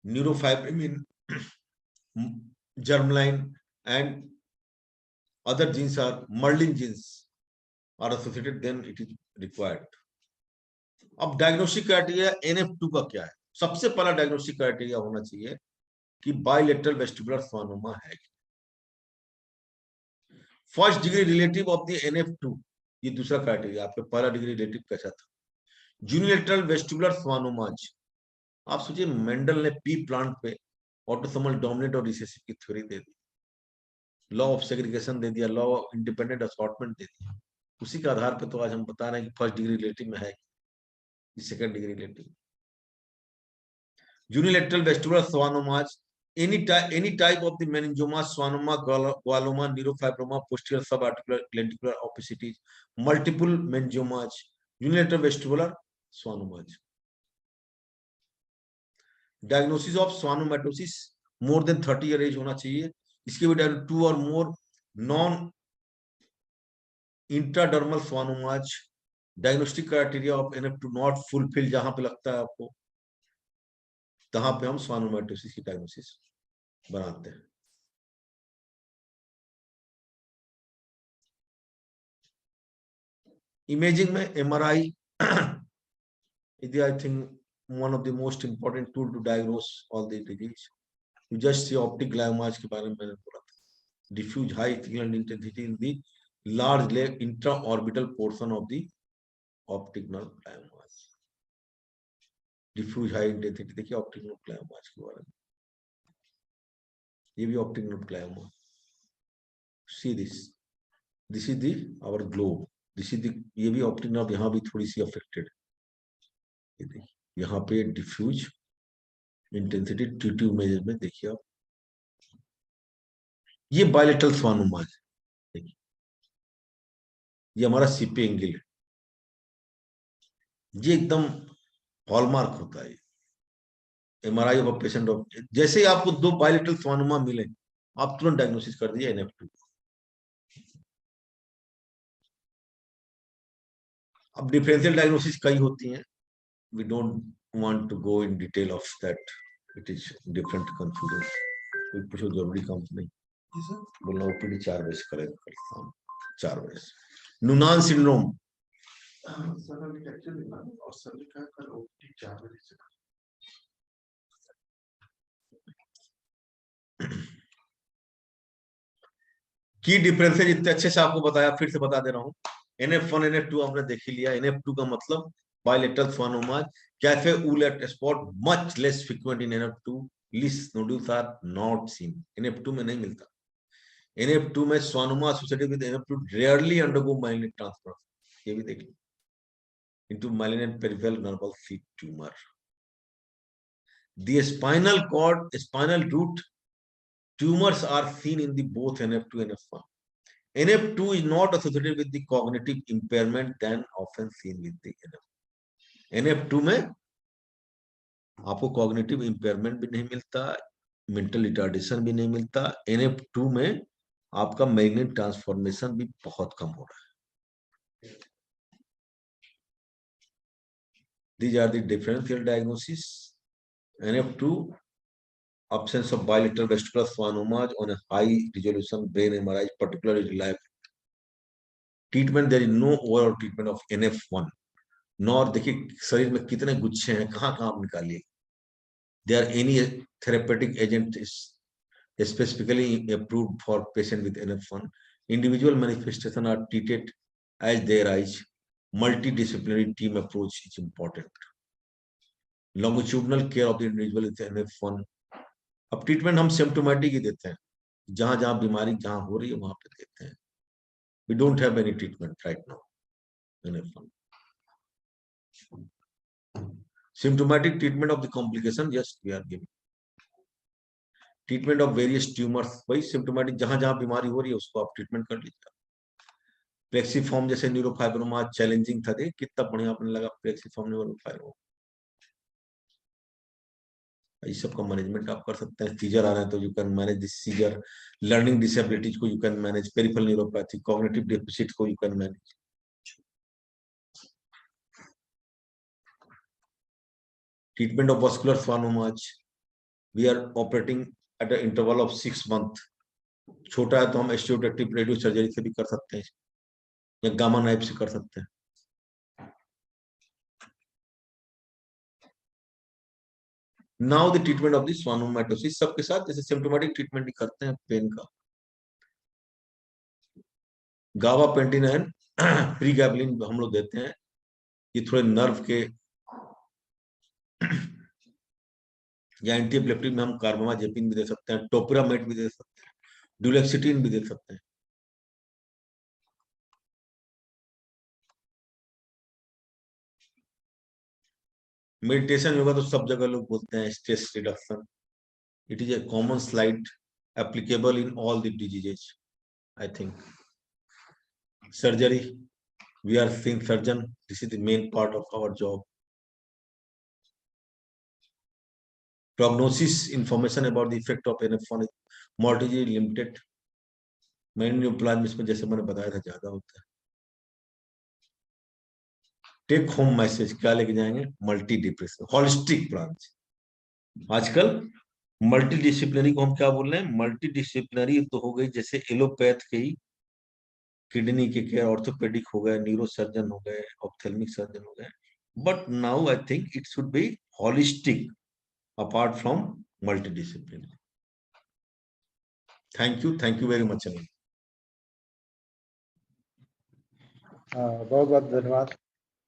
neurofibromin, germline and other genes are Merlin genes are associated, then it is required. अब diagnostic criteria NF2 का क्या है? सबसे पहला diagnostic criteria होना चाहिए कि bilateral vestibular स्वानोमा है. First degree relative of the NF2, ये दूसरा क्राइटेरिया. आपका पहला डिग्री रिलेटिव कैसा था? Unilateral vestibular schwannomas. आप सोचिए मेंडल ने पी प्लांट पे ऑटोसोमल डोमिनेंट और रिसेसिव की थ्योरी दे दी, लॉ ऑफ सेग्रीगेशन दे दिया, लॉ ऑफ इंडिपेंडेंट असॉर्टमेंट दे दिया. उसी के आधार पे तो आज हम बता रहे हैं कि फर्स्ट डिग्री रिलेटिव में है, second degree relative. Unilateral vestibular schwannomas, any type of the meningioma, schwannoma, gualoma, neurofibroma, posterior subarticular lenticular opicities, multiple meningiomas, unilateral vestibular schwannomas. Diagnosis of schwannomatosis, more than 30 year age होना चाहिए. इसके भी 2 or more non intradermal schwannomas. Diagnostic criteria of NF2 not fulfill, जहां पे लगता है आपको तहां पे हम स्वानोमैटोसिस की डायग्नोसिस बनाते हैं. इमेजिंग में MRI is, I think, one of the most important tool to diagnose all the disease. You just see optic gliomas के बारे में मैंने बोला था. Diffuse high signal intensity in the large leg intraorbital portion of the optic nerve gliomas. Diffuse high intensity, देखिए optic nerve gliomas के बारे में. ये भी optic nerve glioma. See this. This is the our globe. This is the, ये भी optic nerve यहाँ भी थोड़ी सी affected. ये देखिए यहाँ पे diffuse intensity T2 मेजर में देखिए आप. ये bilateral schwannoma है. देखिए ये हमारा सीपे एंगल है. ये एकदम हॉलमार्क होता है. MRI of a patient of, जैसे ही आपको 2 बायलेटरल स्वानुमा मिले आप तुरंत डायग्नोसिस कर दीजिए NF2। अब डिफरेंशियल डायग्नोसिस कई होती हैं, we don't want to go in detail of that, it is different confusion, कोई पूछो जरूरी काम तो नहीं। बोलना OPD 4 बजे करेगा कल शाम 4 बजे। नुनान सिंड्रोम की डिफरेंसेस इतने अच्छे से आपको बताया, फिर से बता दे रहा हूँ। NF1 NF2 आपने देख ही लिया। NF2 का मतलब bilateral schwannoma, cafe au lait spot much less frequent in NF2, least nodules are not seen. NF2 में नहीं मिलता। NF2 में schwannoma associated with NF2 rarely undergo malignant transfer, ये भी देख लो, into malignant peripheral nerval sheath tumor. The spinal cord, spinal root tumors are seen in the both NF2 and NF1. NF2 is not associated with the cognitive impairment than often seen with the NF. NF2 में आपको cognitive impairment भी नहीं मिलता, mental retardation भी नहीं मिलता। NF2 में आपका malignant transformation भी बहुत कम हो रहा है। These are the differential diagnosis. NF2, absence of bilateral vestibular schwannomas on a high resolution brain MRI is particularly reliable. Treatment, there is no overall treatment of NF1. Nor देखिए शरीर में कितने गुच्छे हैं, कहाँ कहाँ आप निकालिए। There any therapeutic agent is specifically approved for patient with NF1. Individual manifestation are treated as they arise. Multidisciplinary team approach is important. Longitudinal care of the individual with NF1. अब ट्रीटमेंट हम symptomatic ही देते हैं, जहां जहां बीमारी जहां हो रही है वहां पे देते हैं। We don't have any treatment right now NF1. Symptomatic treatment of the complication, yes, we are giving. Treatment of various tumors, वही symptomatic जहां जहां बीमारी हो रही है उसको आप ट्रीटमेंट कर लीजिए। प्लेक्सीफॉर्म जैसे न्यूरोफाइब्रोमा चैलेंजिंग था, देखिए कितना बढ़िया अपने लगा प्लेक्सीफॉर्म न्यूरोफाइब्रोमा। इस सब का मैनेजमेंट आप कर सकते हैं। सीजर आ रहे हैं तो you can manage this seizure. Learning disabilities को you can manage. Peripheral neuropathy, cognitive deficit को you can manage. Treatment of muscular schwannomas, we are operating at a interval of 6 month. छोटा है तो हम एस्टियोटेक्टिव रेडियो सर्जरी से भी कर सकते हैं या गामा नाइफ से कर सकते हैं। Now the treatment of the schwannomatosis, सबके साथ जैसे सिम्प्टोमेटिक ट्रीटमेंट ही करते हैं पेन का। गाबापेंटिन प्रीगैबलिन हम लोग देते हैं, ये थोड़े नर्व के, या एंटी एपिलेप्टिक में हम कार्बामाजेपिन भी दे सकते हैं, टोपिरामेट भी दे सकते हैं, डुलेक्सिटिन भी दे सकते हैं। मेडिटेशन योगा तो सब जगह लोग बोलते हैं, stress reduction, it is a common slide applicable in all the diseases I think. Surgery, we are seeing surgeon, this is the main part of our job. Prognosis information about the effect of NF1 is mortality limited. मैंने plan में जैसे मैंने बताया था ज्यादा होता है। Take home message क्या लेके जाएंगे? Multi depression holistic branch. आजकल मल्टी डिसिप्लिनरी को हम क्या बोल रहे हैं? मल्टी डिसिप्लिनरी तो हो गई जैसे एलोपैथ के ही, किडनी के केयर, ऑर्थोपेडिक हो गए, न्यूरो सर्जन हो गए, ऑप्थेल्मिक सर्जन हो गए, but now I think it should be holistic apart from multidisciplinary. Thank you very much Anil. बहुत बहुत धन्यवाद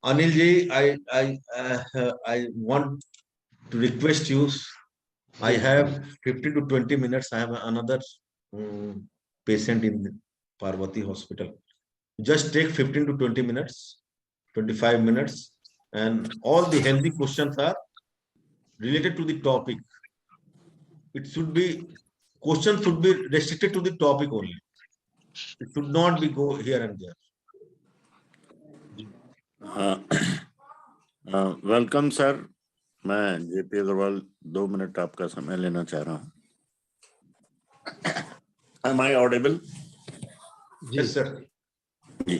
Anil ji, I want to request you, I have 15 to 20 minutes, I have another patient in Parvati hospital. Just take 15 to 20 minutes, 25 minutes, and all the healthy questions are related to the topic. It should be, questions should be restricted to the topic only. It should not be go here and there. Welcome, sir. मैं JP Agarwal 2 minute आपका समय लेना चाह रहा हूँ। Am I audible? Yes, sir. जी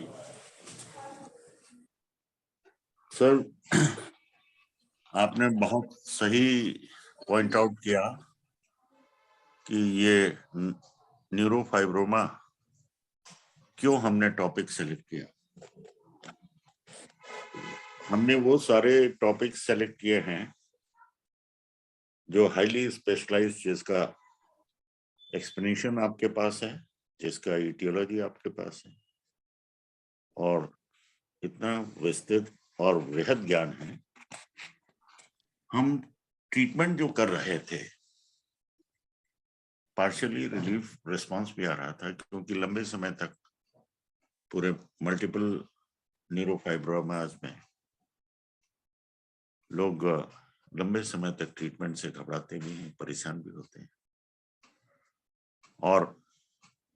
sir, आपने बहुत सही पॉइंट आउट किया कि ये न्यूरोफाइब्रोमा क्यों हमने टॉपिक सेलेक्ट किया। हमने वो सारे टॉपिक सेलेक्ट किए हैं जो हाईली स्पेशलाइज्ड, जिसका एक्सप्लेनेशन आपके पास है, जिसका इटियोलॉजी आपके पास है और इतना विस्तृत और वृहद ज्ञान है। हम ट्रीटमेंट जो कर रहे थे, पार्शियली रिलीफ रिस्पांस भी आ रहा था, क्योंकि लंबे समय तक पूरे मल्टीपल न्यूरोफाइब्रोमास में लोग लंबे समय तक ट्रीटमेंट से घबराते भी हैं, परेशान भी होते हैं। और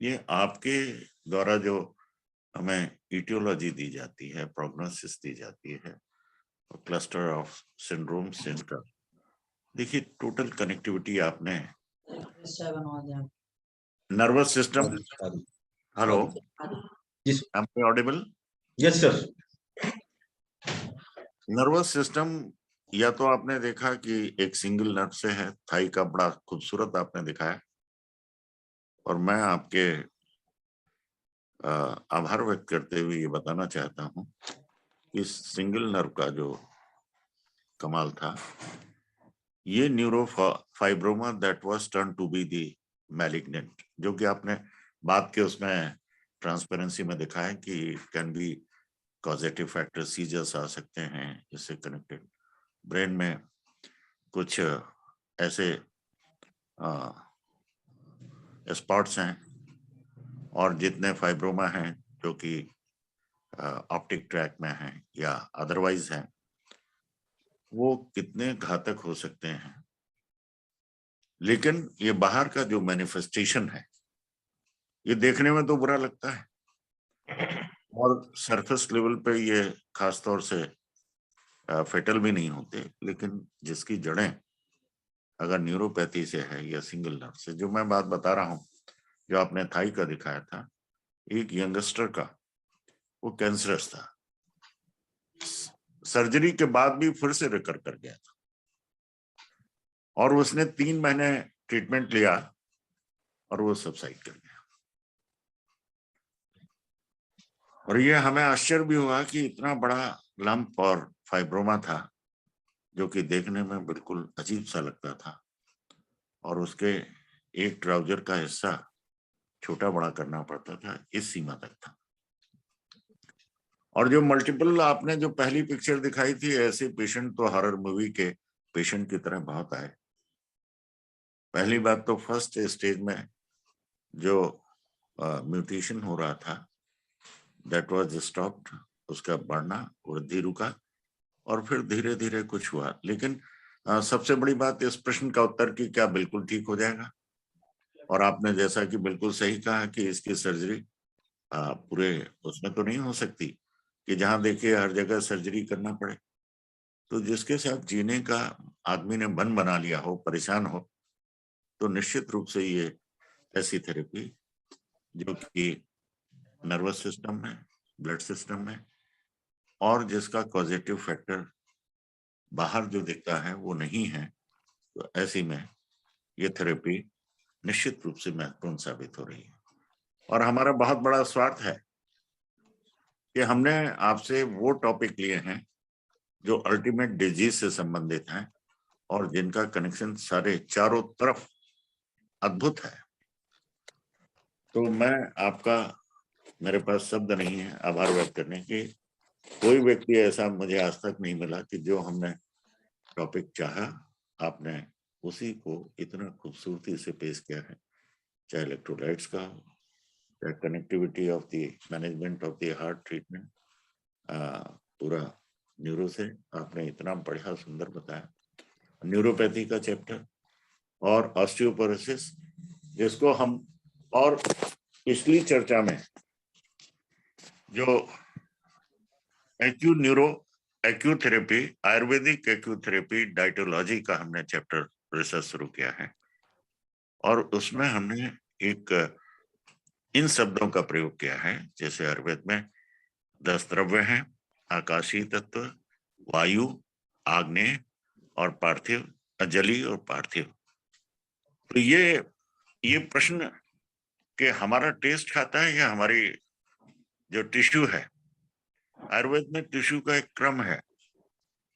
ये आपके द्वारा जो हमें इटियोलॉजी दी जाती है, प्रोग्नोसिस दी जाती है, क्लस्टर ऑफ सिंड्रोम सेंटर, देखिए टोटल कनेक्टिविटी आपने nervous system. Hello, Yes, am I audible? yes, sir. Nervous system या तो आपने देखा कि एक सिंगल नर्व से है, थाई का बड़ा खूबसूरत आपने दिखाया, और मैं आपके आभार व्यक्त करते हुए ये बताना चाहता हूँ कि सिंगल नर्व का जो कमाल था, ये neurofibroma that was turn to be the malignant, जो कि आपने बात के उसमें ट्रांसपेरेंसी में दिखाया कि can be causative factor, seizures आ सकते हैं इससे कनेक्टेड, ब्रेन में कुछ ऐसे स्पॉट्स हैं, और जितने फाइब्रोमा हैं जो कि ऑप्टिक ट्रैक में हैं या अदरवाइज हैं, वो कितने घातक हो सकते हैं। लेकिन ये बाहर का जो मैनिफेस्टेशन है, ये देखने में तो बुरा लगता है, और सरफेस लेवल पे ये खासतौर से फेटल भी नहीं होते, लेकिन जिसकी जड़ें अगर न्यूरोपैथी से है या सिंगल नर्व से, जो मैं बात बता रहा हूँ, जो आपने थाई का दिखाया था, एक यंगस्टर का वो कैंसरस था, सर्जरी के बाद भी फिर से रिकर कर गया था, और उसने 3 महीने ट्रीटमेंट लिया और वो सबसाइड कर गया। और ये हमें आश्चर्य भी हुआ कि इतना बड़ा लंप और फाइब्रोमा था, जो कि देखने में बिल्कुल अजीब सा लगता था, और उसके एक ट्राउजर का हिस्सा छोटा बड़ा करना पड़ता था, इस सीमा तक था। और जो मल्टीपल आपने जो पहली पिक्चर दिखाई थी, ऐसे पेशेंट तो हॉरर मूवी के पेशेंट की तरह बहुत आए। पहली बात तो फर्स्ट स्टेज में जो म्यूटेशन हो रहा था, दैट वाज स्टॉप्ड, उसका बढ़ना वृद्धि रुका, और फिर धीरे धीरे कुछ हुआ। लेकिन सबसे बड़ी बात इस प्रश्न का उत्तर कि क्या बिल्कुल ठीक हो जाएगा, और आपने जैसा कि बिल्कुल सही कहा कि इसकी सर्जरी पूरे उसमें तो नहीं हो सकती कि जहां देखिए हर जगह सर्जरी करना पड़े। तो जिसके साथ जीने का आदमी ने मन बना लिया हो, परेशान हो, तो निश्चित रूप से ये ऐसी थेरेपी जो कि नर्वस सिस्टम में, ब्लड सिस्टम में, और जिसका कॉजेटिव फैक्टर बाहर जो दिखता है वो नहीं है, तो ऐसी में ये थेरेपी निश्चित रूप से महत्वपूर्ण साबित हो रही है। और हमारा बहुत बड़ा स्वार्थ है कि हमने आपसे वो टॉपिक लिए हैं जो अल्टीमेट डिजीज से संबंधित हैं, और जिनका कनेक्शन सारे चारों तरफ अद्भुत है। तो मैं आपका, मेरे पास शब्द नहीं है आभार व्यक्त करने के। कोई व्यक्ति ऐसा मुझे आज तक नहीं मिला कि जो हमने टॉपिक चाहा, आपने उसी को इतना खूबसूरती से पेश किया है, चाहे इलेक्ट्रोलाइट्स का हो, चाहे connectivity of the management of the heart treatment, पूरा न्यूरो से आपने इतना बढ़िया सुंदर बताया, न्यूरोपैथी का चैप्टर और ऑस्टियोपोरोसिस, जिसको हम और पिछली चर्चा में जो एक्यूट न्यूरो एक्यूथेरेपी, आयुर्वेदिक एक्यूथेरेपी डाइटोलॉजी का हमने चैप्टर रिसर्च शुरू किया है और उसमें हमने एक इन शब्दों का प्रयोग किया है। जैसे आयुर्वेद में 10 द्रव्य हैं, आकाशीय तत्व, वायु, आग्नेय और पार्थिव, जलीय और पार्थिव। तो ये प्रश्न कि हमारा टेस्ट खाता है या हमारी जो टिश्यू है, आयुर्वेद में टिश्यू का एक क्रम है,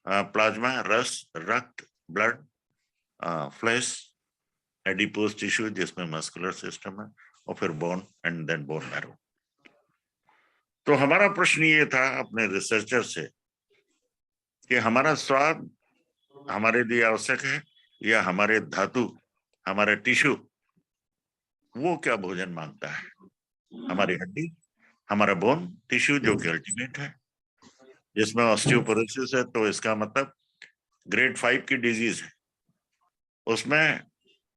प्लाज्मा, रस, रक्त, ब्लड, फ्लैश, एडिपोज टिश्यू जिसमें मस्कुलर सिस्टम है, और फिर bone and then bone marrow. तो हमारा प्रश्न ये था अपने रिसर्चर से कि हमारा स्वाद हमारे लिए आवश्यक है या हमारे धातु, हमारे टिश्यू, वो क्या भोजन मांगता है? हमारी हड्डी, हमारा बोन टिश्यू जो कि अल्टीमेट है, जिसमें ऑस्टियोपोरोसिस है, तो इसका मतलब ग्रेड 5 की डिजीज है, उसमें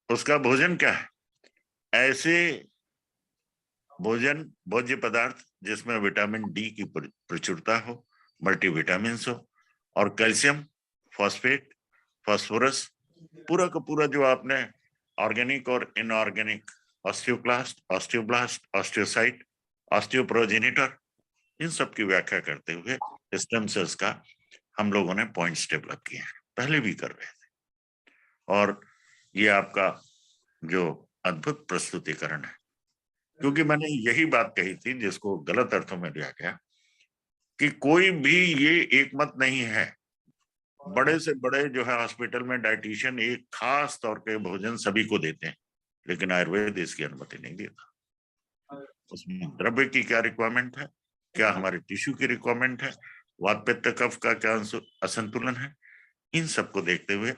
उसका भोजन क्या है? ऐसे भोजन, भोज्य पदार्थ जिसमें विटामिन डी की प्रचुरता हो, मल्टीविटामिन हो, और कैल्शियम, फॉस्फेट, फास्फोरस, पूरा का पूरा जो आपने ऑर्गेनिक और इनऑर्गेनिक, ऑस्टियोक्लास्ट, ऑस्टियोब्लास्ट, ऑस्टियोसाइट, ऑस्टियोप्रोजेनिटर, इन सब की व्याख्या करते हुए स्टेम सेल्स का हम लोगों ने पॉइंट्स डेवलप किए हैं, पहले भी कर रहे थे। और ये आपका जो अद्भुत प्रस्तुतिकरण है, क्योंकि मैंने यही बात कही थी जिसको गलत अर्थों में लिया गया कि कोई भी ये एक मत नहीं है, बड़े से बड़े जो है हॉस्पिटल में डाइटिशियन एक खास तौर पे भोजन सभी को देते हैं, लेकिन आयुर्वेद इसकी अनुमति नहीं देता। उसमें द्रव्य की क्या रिक्वायरमेंट है, क्या हमारे टिश्यू की रिक्वायरमेंट है, वात पित्त कफ का क्या असंतुलन है, इन सबको देखते हुए,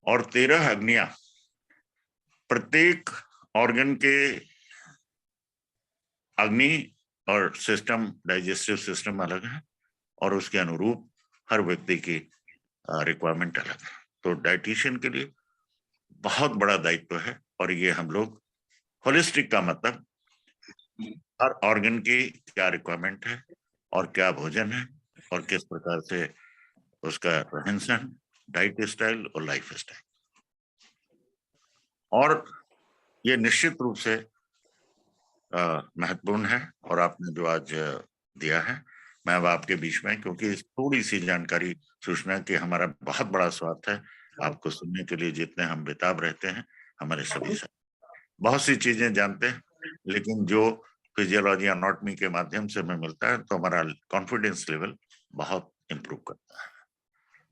और 13 अग्नियां, प्रत्येक ऑर्गन के अग्नि और सिस्टम, डाइजेस्टिव सिस्टम अलग है और उसके अनुरूप हर व्यक्ति की रिक्वायरमेंट अलग है। तो डाइटिशियन के लिए बहुत बड़ा दायित्व है, और ये हम लोग होलिस्टिक का मतलब हर ऑर्गन की क्या रिक्वायरमेंट है और क्या भोजन है और किस प्रकार से उसका रहन सहन, डाइट स्टाइल और लाइफ स्टाइल, और ये निश्चित रूप से महत्वपूर्ण है। और आपने जो आज दिया है, मैं अब आपके बीच में, क्योंकि थोड़ी सी जानकारी, सूचना की हमारा बहुत बड़ा स्वार्थ है आपको सुनने के लिए, जितने हम बेताब रहते हैं हमारे सभी से बहुत सी चीजें जानते हैं, लेकिन जो फिजियोलॉजी एनाटॉमी के माध्यम से हमें मिलता है तो हमारा कॉन्फिडेंस लेवल बहुत इम्प्रूव करता है।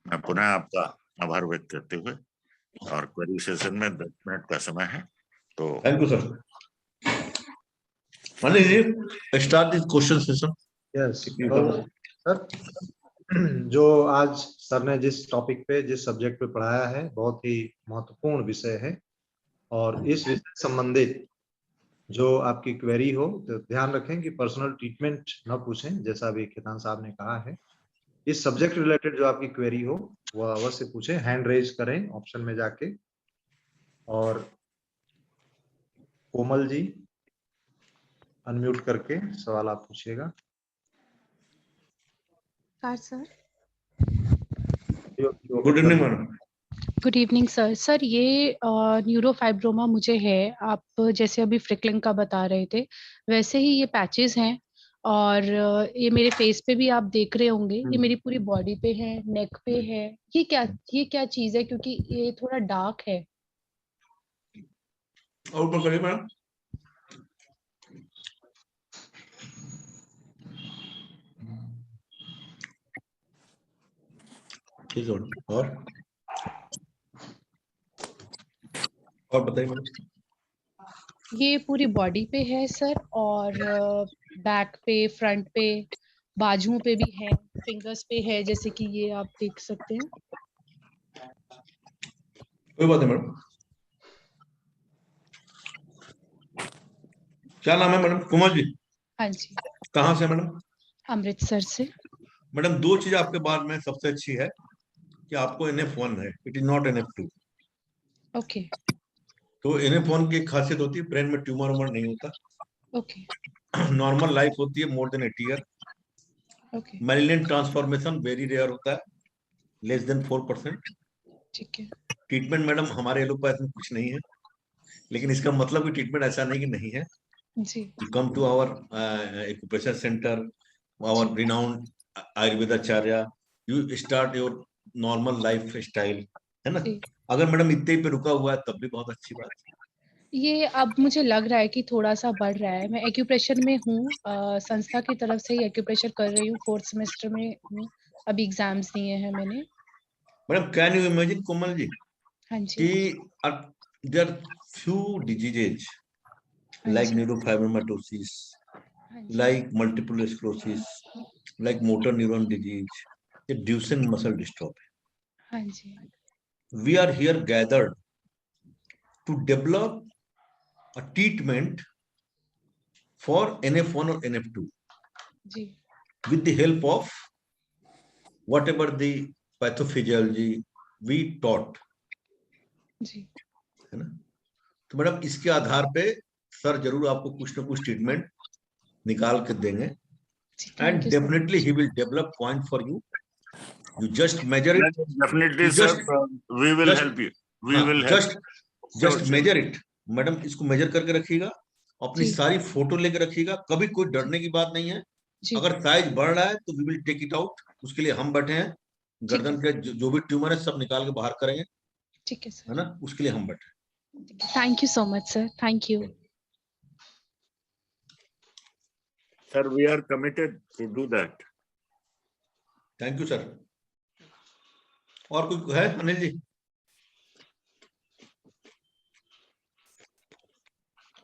मैं पुनः आपका आभार व्यक्त करते हुए, और क्वेरी सेशन में 10 मिनट का समय है, तो thank you sir. Start this question session. Yes, तो सर जो आज सर ने जिस टॉपिक पे, जिस सब्जेक्ट पे पढ़ाया है, बहुत ही महत्वपूर्ण विषय है, और इस विषय से संबंधित जो आपकी क्वेरी हो तो ध्यान रखें कि पर्सनल ट्रीटमेंट न पूछें, जैसा अभी खेतान साहब ने कहा है। इस सब्जेक्ट रिलेटेड जो आपकी क्वेरी हो वह अवश्य पूछें, हैंड रेज करें ऑप्शन में जाके। और कोमल जी अनम्यूट करके सवाल आप पूछिएगा। Sir good evening madam. Good evening sir. Sir ये न्यूरोफाइब्रोमा मुझे है, आप जैसे अभी फ्रिकलिंग का बता रहे थे वैसे ही ये पैचेस हैं, और ये मेरे फेस पे भी आप देख रहे होंगे, ये मेरी पूरी बॉडी पे है, नेक पे है। ये क्या चीज है, क्योंकि ये थोड़ा डार्क है। और ऊपर करिए मैडम। ठीक है, और बताइए मैडम। ये पूरी बॉडी पे है सर, और बैक पे, फ्रंट पे, बाजुओं पे भी है, फिंगर्स पे है, जैसे कि ये आप देख सकते हैं। कोई बात नहीं मैडम। क्या नाम है मैडम? कुमार जी। हाँ जी। कहाँ से मैडम? अमृतसर से। मैडम, 2 चीज आपके बारे में सबसे अच्छी है कि आपको NF1 है, it is not NF2। Okay. तो NF1 की खासियत होती है ब्रेन में ट्यूमर उमर नहीं होता, ओके। नॉर्मल लाइफ होती है more than 80 year. Okay, malignant transformation very rare होता है, लेस देन 4%। ठीक है। ट्रीटमेंट मैडम हमारे एलोपैथ में कुछ नहीं है, लेकिन इसका मतलब कि ट्रीटमेंट ऐसा नहीं कि नहीं है। जी, You come to our acupressure center, our ji, renowned Ayurvedacharya, you start your normal life style, है ना? जी। अगर मैडम इतने ही पे रुका हुआ है तब भी बहुत अच्छी बात है। ये अब मुझे लग रहा है कि थोड़ा-सा बढ़ रहा है। मैं एक्यूप्रेशर में हूँ, संस्था की तरफ से ही एक्यूप्रेशर कर रही हूँ, 4th सेमेस्टर में हूँ। अभी एग्ज़ाम्स दिए हैं मैंने। Madam can you imagine Komal ji हाँ जी, कि देयर few diseases हाँ like जी, neurofibromatosis, हाँ जी, like multiple sclerosis, like motor neuron disease, the Duchenne muscle dystrophy. हाँ जी, We are here gathered to develop a treatment for NF1 or NF2 ji, with the help of whatever the pathophysiology we taught, जी, है ना? तो madam इसके आधार पे sir जरूर आपको कुछ ना कुछ ट्रीटमेंट निकाल के देंगे, जी, and thank you so definitely much. He will develop point for you. You just measure it, Definitely, you sir. Just We will just help you. We हाँ will help. Just Sure. Measure it. Madam इसको measure करके रखिएगा, अपनी जी, सारी photo लेके रखिएगा, कभी कोई जी, डरने की बात नहीं है। जी, अगर साइज बढ़ रहा है तो we will take it out, उसके लिए हम बैठे हैं। ठीक है, गर्दन के जो भी ट्यूमर है सब निकाल के बाहर करेंगे, ठीक है है सर। ना? उसके लिए हम बैठे हैं। Thank you so much sir, thank you. Sir, we are committed to do that. Thank you sir. और कोई है Anil ji?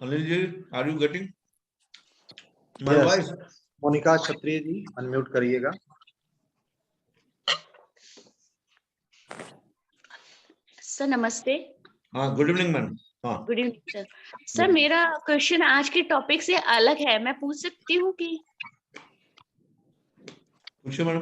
Anil ji, are you getting my yes, voice? Monika Kshatriya ji unmute करिएगा। सर नमस्ते। हाँ, गुड इवनिंग मैम। हाँ, गुड इवनिंग सर। सर मेरा question आज के टॉपिक से अलग है, मैं पूछ सकती हूँ कि? पूछिए मैडम।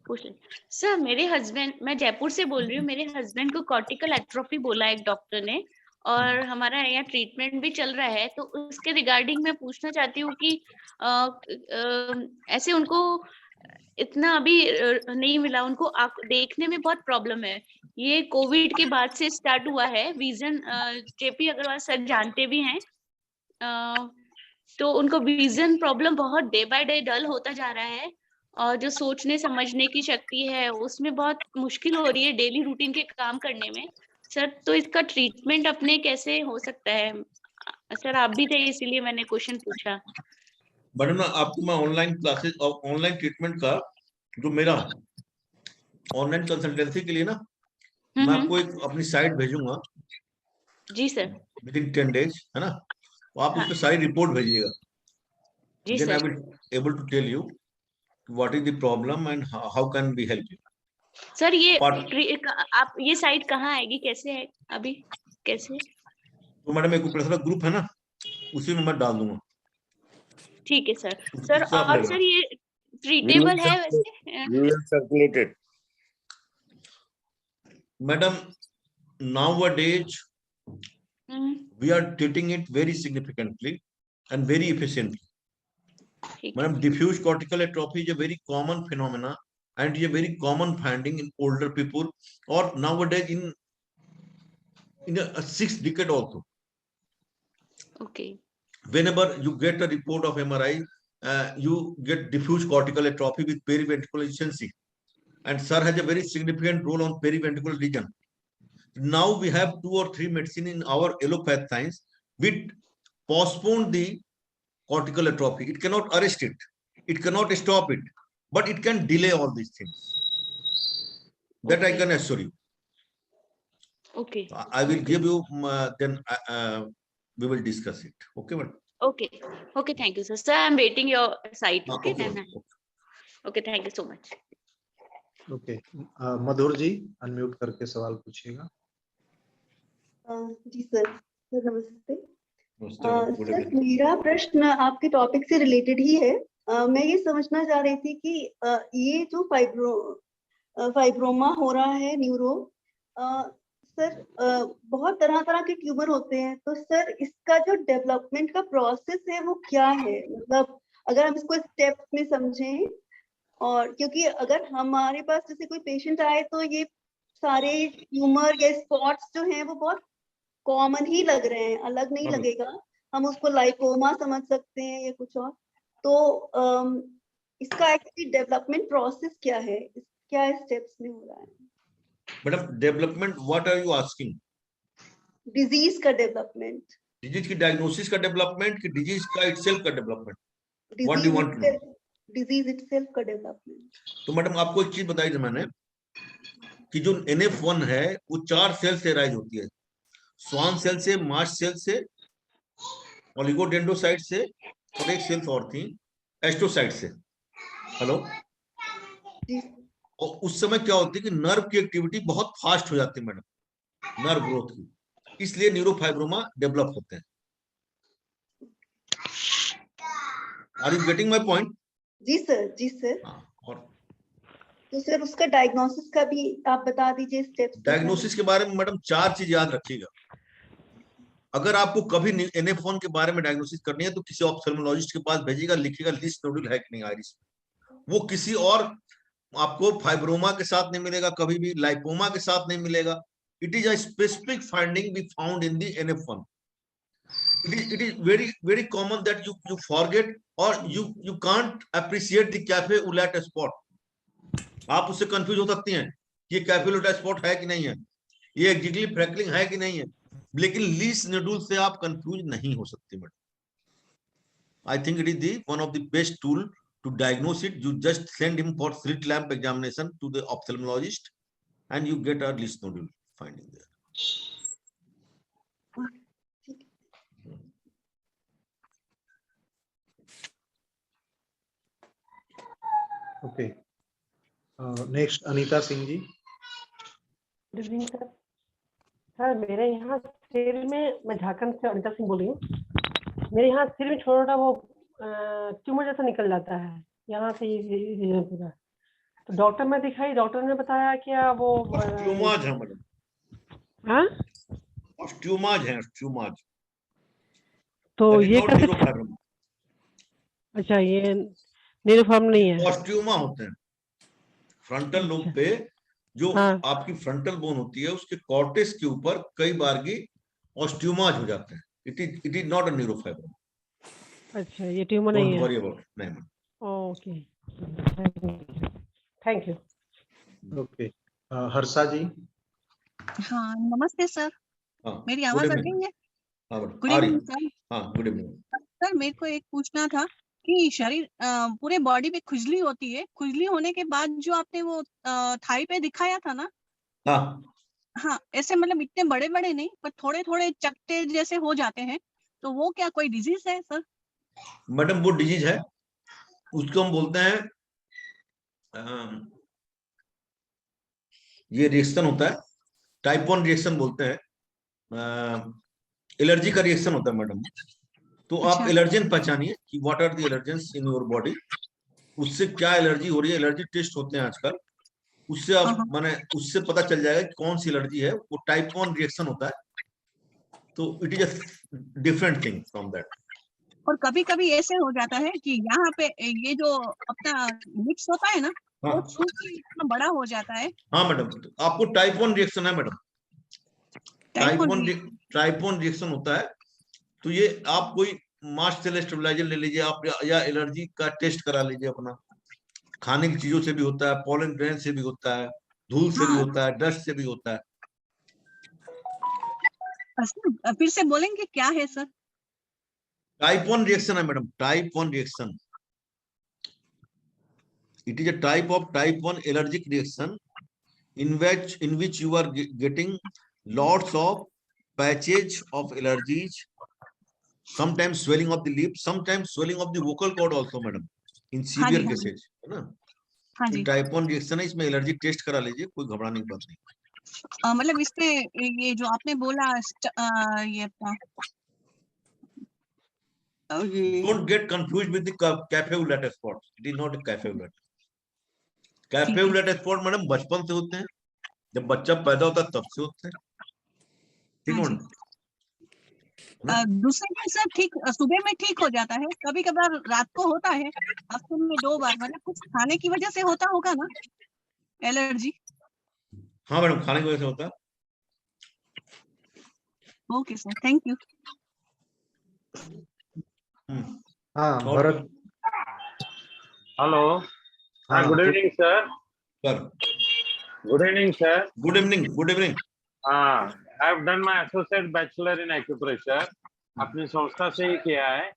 पूछ ले। सर मेरे हस्बैंड, मैं जयपुर से बोल रही हूँ, मेरे हस्बैंड को कॉर्टिकल एट्रोफी बोला एक डॉक्टर ने, और हमारा यहाँ ट्रीटमेंट भी चल रहा है, तो उसके रिगार्डिंग मैं पूछना चाहती हूँ कि ऐसे उनको इतना अभी नहीं मिला, उनको देखने में बहुत प्रॉब्लम है। ये कोविड के बाद से स्टार्ट हुआ है। विजन जेपी अग्रवाल सर जानते भी हैं, तो उनको विजन प्रॉब्लम बहुत डे बाय डे डल होता जा रहा है, और जो सोचने समझने की शक्ति है उसमें बहुत मुश्किल हो रही है डेली रूटीन के काम करने में। सर तो इसका ट्रीटमेंट अपने कैसे हो सकता है? सर आप भी थे इसीलिए मैंने क्वेश्चन पूछा। मैडम ना आपको मैं ऑनलाइन क्लासेस और ऑनलाइन ट्रीटमेंट का जो मेरा ऑनलाइन कंसल्टेंसी के लिए ना, मैं आपको एक अपनी साइट भेजूंगा जी सर। विद इन 10 days, है ना? तो आप हाँ उस पर सारी रिपोर्ट भेजिएगा, जी then I sir. Will able to tell you what is the problem and how can be help you. Sir ये आप ये साइट कहाँ आएगी, कैसे है अभी, कैसे? तो मैडम एक पर्सनल ग्रुप है ना, उसी में मैं डाल दूंगा, ठीक है सर। सर उससे आप ले और लेना। सर ये We ट्रीटेबल will है वैसे? we will circulate it. Madam nowadays hmm, we are treating it very significantly and very efficiently. ठीक है। Madam, diffuse cortical atrophy is a very common phenomena and is a very common finding in older people, or nowadays in a sixth decade also. Okay Whenever you get a report of MRI, you get diffuse cortical atrophy with periventricular efficiency, and sir has a very significant role on periventricular region. Now we have 2 or 3 medicine in our allopath science which postpone the cortical atrophy. It cannot arrest it, it cannot stop it, but it can delay all these things. That I can assure you. Okay I will give you then we will discuss it. Okay, madam? Okay okay thank you sir. Sir I am waiting your site. Okay Okay, then okay. Okay thank you so much. Okay, Madhur ji unmute करके सवाल पूछिएगा। जी sir. Sir नमस्ते। Good सर evening. मेरा प्रश्न आपके topic से रिलेटेड ही है। मैं ये समझना चाह रही थी कि ये जो फाइब्रोमा हो रहा है न्यूरो, सर बहुत तरह तरह के ट्यूमर होते हैं, तो सर इसका जो डेवलपमेंट का प्रोसेस है वो क्या है? मतलब अगर हम इसको स्टेप्स में समझें, और क्योंकि अगर हमारे पास जैसे कोई पेशेंट आए तो ये सारे ट्यूमर या स्पॉट्स जो हैं वो बहुत कॉमन ही लग रहे हैं, अलग नहीं हाँ, लगेगा। हम उसको लाइकोमा समझ सकते हैं या कुछ और। तो इसका एक्चुअली डेवलपमेंट प्रोसेस क्या है, क्या स्टेप्स में हो रहा है? Madam development what are you asking? Disease का डेवलपमेंट, डिजीज की डायग्नोसिस का डेवलपमेंट कि डिजीज का इटसेल्फ का development? What do you want to know? Disease itself का डेवलपमेंट। तो मैडम आपको एक चीज बताई थी मैंने कि जो NF1 है वो 4 सेल से राइज होती है, स्वान सेल से, मास्ट सेल से, ओलिगोडेंड्रोसाइट से, और एक सेल और थी एस्ट्रोसाइट से। हेलो? जी और उस समय क्या होती है कि नर्व की एक्टिविटी बहुत फास्ट हो जाती है मैडम, नर्व ग्रोथ की, इसलिए न्यूरोफाइब्रोमा डेवलप होते हैं। Are you getting my point? जी सर, जी सर। और तो सर उसका डायग्नोसिस का भी आप बता दीजिए स्टेप्स। डायग्नोसिस के बारे में मैडम 4 चीज याद रखिएगा। अगर आपको कभी NF1 के बारे में डायग्नोसिस करनी है तो किसी ऑप्थेल्मोलॉजिस्ट के पास भेजिएगा, लिखिएगा लीस्ट नोडुल है कि नहीं आइरिस। वो किसी और आपको फाइब्रोमा के साथ नहीं मिलेगा, कभी भी लाइपोमा के साथ नहीं मिलेगा। It is a specific finding we found in the NF1. It is very common that you forget or you can't appreciate the cafe au lait spot. आप उससे कंफ्यूज हो सकती हैं कि ये कैफे au lait spot है कि नहीं है, ये जिगली फ्रैकलिंग है कि नहीं है, लेकिन लीस नोडुल से आप कंफ्यूज नहीं हो सकते madam. I think it is the one of the best tool to diagnose it. You just send him for slit lamp examination to the ophthalmologist and you get a least nodule finding there. Okay. Next, Anita Singh ji. Good evening sir. Sir मेरे यहाँ सिर में, मैं झारखंड से अनिता सिंह बोल रही हूँ, मेरे यहाँ सिर में छोटा वो ट्यूमर जैसा निकल जाता है यहाँ से, ये पूरा। तो डॉक्टर में दिखाई, डॉक्टर ने बताया क्या वो ट्यूमर्स है मैडम। हाँ, ट्यूमर्स हैं, ट्यूमर्स। तो ये कैसे? अच्छा, ये न्यूरोफॉर्म नहीं है, ऑस्टियोमा होते हैं फ्रंटल लोब पे, जो हाँ। आपकी फ्रंटल बोन होती है उसके कॉर्टेक्स के ऊपर कई बार की ऑस्टियोमाज हो जाते हैं। It is not a neurofibroma. अच्छा, ये ट्यूमर नहीं है। डोंट वरी अबाउट, नहीं ma'am. Okay, thank you. Okay, Harsha ji. हाँ नमस्ते सर। हाँ, मेरी आवाज आ रही है? गुड आ रही। Evening sir. हाँ, गुड इवनिंग सर मेरे को एक पूछना था कि शरीर पूरे बॉडी पे खुजली होती है, खुजली होने के बाद जो आपने वो थाई पे दिखाया था ना, हाँ हाँ ऐसे मतलब इतने बड़े बड़े नहीं पर थोड़े थोड़े चकते जैसे हो जाते हैं, तो वो क्या कोई डिजीज है सर? मैडम वो डिजीज है, उसको हम बोलते हैं ये रिएक्शन होता है, टाइप 1 रिएक्शन बोलते हैं, एलर्जी का रिएक्शन होता है मैडम। तो आप अच्छा। एलर्जन पहचानिए कि what are the allergens in your body, उससे क्या एलर्जी हो रही है। एलर्जी टेस्ट होते हैं आजकल, उससे आप माने उससे पता चल जाएगा कि कौन सी एलर्जी है। वो टाइप 1 रिएक्शन होता है, तो it is a different thing from that. और कभी कभी ऐसे हो जाता है कि यहाँ पे ये जो अपना लिप्स होता है ना, वो छू के इतना बड़ा हो जाता है। हाँ मैडम, तो आपको टाइप 1 रिएक्शन है मैडम, टाइप 1 रिएक्शन होता है। तो ये आप कोई मास्ट सेल स्टेबलाइजर ले लीजिए आप, या एलर्जी का टेस्ट करा लीजिए अपना। खाने की चीजों से भी होता है, पॉलन ग्रेन से भी होता है, धूल से भी होता है, डस्ट से भी होता है। फिर से बोलेंगे क्या है सर? टाइप 1 रिएक्शन है madam, type 1 reaction. It is a type of type 1 allergic reaction in which you are getting lots of patches of allergies, sometimes swelling of the lips, sometimes swelling of the vocal cord also madam, in severe cases, है ना। हाँ जी। Type 1 reaction है, इसमें allergy test करा लीजिए, कोई घबराने की बात नहीं। मतलब इसमें ये जो आपने बोला ये Don't get confused with the cafe au lait spot. It is not a cafe au lait. Cafe au lait spot madam बचपन से होते हैं, जब बच्चा पैदा होता है तब से होते हैं, ठीक है मैडम। दूसरे दिन सर ठीक सुबह में ठीक हो जाता है, कभी कभार रात को होता है, हफ्ते में 2 बार, मतलब कुछ खाने की वजह से होता होगा ना एलर्जी? हाँ मैडम, खाने की वजह से होता है। Okay sir, thank you. हाँ और- भरत। हेलो, हाँ good evening sir. Sir good evening sir. Good evening, good evening. हाँ, I have done my associate bachelor in acupressure, अपनी संस्था से ही किया है।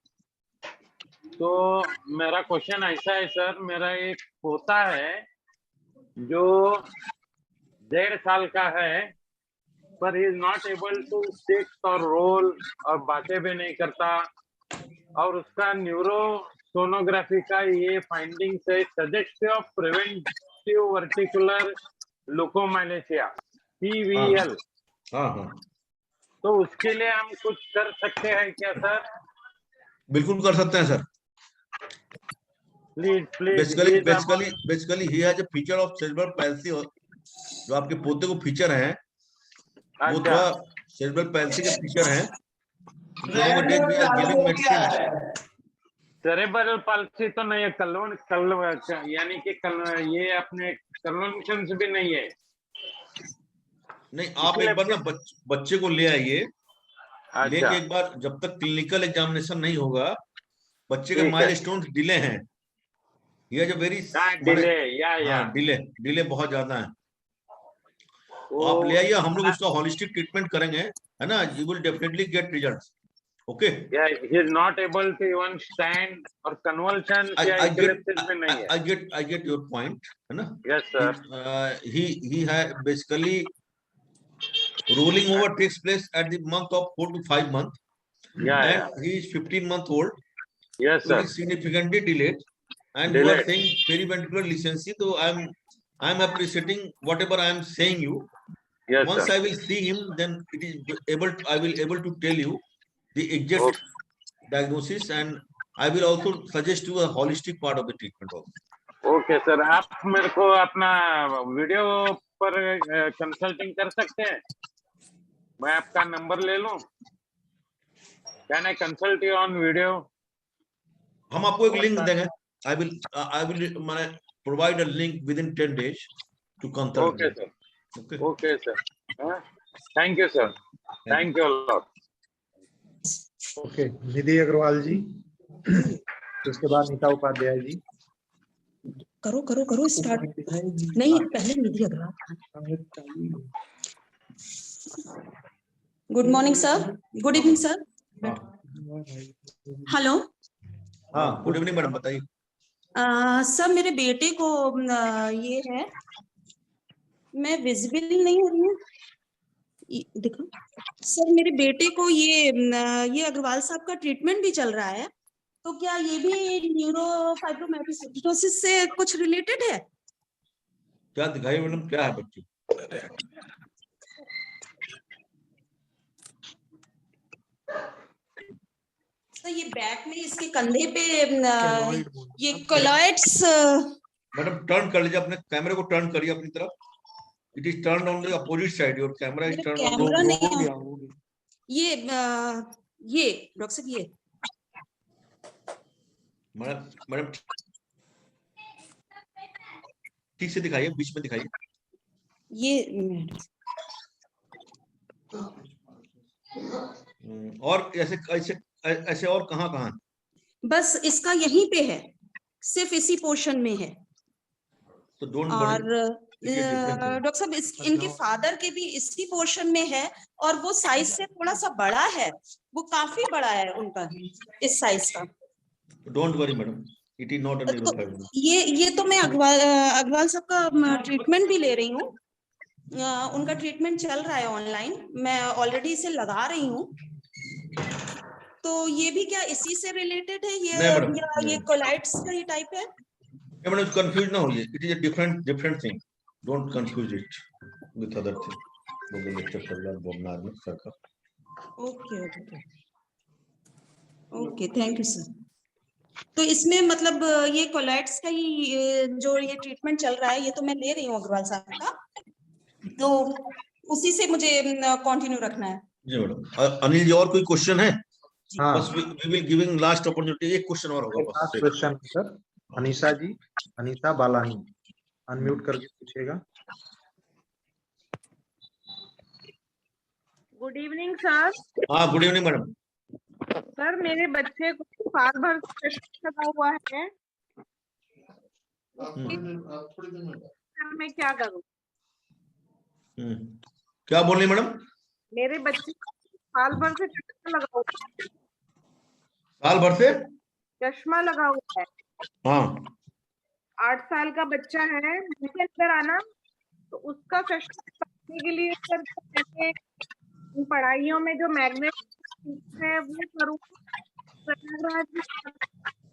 तो मेरा क्वेश्चन ऐसा है सर, मेरा एक पोता है जो 1.5 साल का है, पर he is not able to sit और रोल और बातें भी नहीं करता, और उसका न्यूरो सोनोग्राफी का ये फाइंडिंग्स है suggestive of periventricular leukomalacia PVL। हाँ हाँ, तो उसके लिए हम कुछ कर सकते हैं क्या सर? बिल्कुल कर सकते हैं sir. Please basically he has a feature of cerebral palsy. जो आपके पोते को फीचर है वो थोड़ा सेरेब्रल पैल्सी के फीचर है। सेरेब्रल पाल्सी तो नहीं है, यानी कि ये अपने कन्वेंशन भी नहीं है। नहीं, आप एक बार ना बच्चे को ले आइए, लेके एक बार, जब तक क्लिनिकल एग्जामिनेशन नहीं होगा, बच्चे के माइलस्टोन्स डिले हैं। ये जो वेरी डिले बहुत ज्यादा है। आप ले आइए, हम लोग उसका होलिस्टिक ट्रीटमेंट करेंगे, है ना। You will definitely get results. Okay, he is not able to even stand or convulsions या epilepsy में नहीं है। I get your point, है ना। Yes sir। He had basically rolling over takes place at the month of 4 to 5 months. And he is 15 months old. Yes so sir। it is significantly delayed. And you are saying periventricular lesioncy, so I am appreciating whatever I am saying you. Yes Once sir। I will see him, then it is I will able to tell you the exact diagnosis, and I will also suggest you a holistic part of the treatment also. Okay sir, आप मेरे को अपना video पर consulting कर सकते हैं? मैं आपका नंबर ले लूं? Can I consult you on video? हम आपको एक लिंक देंगे। I will provide a link within 10 days to consult. Okay sir। Okay sir। Thank you sir। Thank you a lot। Okay, Nidhi Agarwal ji, उसके बाद नीता उपाध्याय जी। करो स्टार्ट। नहीं, पहले Nidhi Agarwal. Good morning sir, good evening sir. Hello. हाँ, गुड इवनिंग मैडम, बताइए। Sir मेरे बेटे को ये है, मैं विजिबल नहीं हो रही हूँ, देखो सर। मेरे बेटे को ये अग्रवाल साहब का ट्रीटमेंट भी चल रहा है, तो क्या ये भी न्यूरोफाइब्रोमाइल्जिस से कुछ रिलेटेड है? क्या दिखाइए मैडम, क्या है बच्चे? तो ये बैक में इसके कंधे पे ये कोलॉइड्स। मैडम टर्न कर लीजिए, अपने कैमरे को टर्न करिए अपनी तरफ। It is turned on the opposite side. Your camera is turned on. Camera नहीं, ये डॉक्टर साहब ये मैडम ठीक से दिखाइए, बीच में दिखाइए। ये और ऐसे और कहाँ? बस इसका यहीं पे है, सिर्फ इसी पोर्शन में है। तो डोंट और डॉक्टर साहब इनके फादर के भी इसी पोर्शन में है, और वो साइज से थोड़ा सा बड़ा है, वो काफी बड़ा है उनका, इस साइज का। Don't worry madam, it is not a neurofibroma. ये तो मैं अग्रवाल साहब का ट्रीटमेंट भी ले रही हूँ, उनका ट्रीटमेंट चल रहा है ऑनलाइन, मैं ऑलरेडी इसे लगा रही हूँ। तो ये भी क्या इसी से रिलेटेड है ये कोलाइट्स का ही टाइप है? मैडम कंफ्यूज ना होइए, it is a different thing, don't confuse it with other thing. वो जो लेक्चर चल रहा है बोलना है सर का। Okay, thank you sir. तो इसमें मतलब ये कोलाइट्स का ही जो ये ट्रीटमेंट चल रहा है, ये तो मैं ले रही हूँ अग्रवाल साहब का, तो उसी से मुझे कंटिन्यू रखना है। जी मैडम। अनिल जी और कोई क्वेश्चन है? हाँ, बस we will giving last opportunity, एक क्वेश्चन और होगा बस। Last question sir, Anisha ji, Anisha Balani, unmute करके पूछिएगा। Good evening sir. हाँ, गुड इवनिंग मैडम। सर मेरे बच्चे को साल भर से चश्मा लगा हुआ है, सर मैं क्या करूं? क्या बोल रही मैडम? मेरे बच्चे को साल भर से चश्मा लगा हुआ है। साल भर से चश्मा लगा हुआ है। हाँ 8 साल का बच्चा है, मुझे अंदर आना तो उसका चश्मा लगाने के लिए सर कैसे पढ़ाइयों में जो मैग्नेट है वो करूँ, प्रयागराज में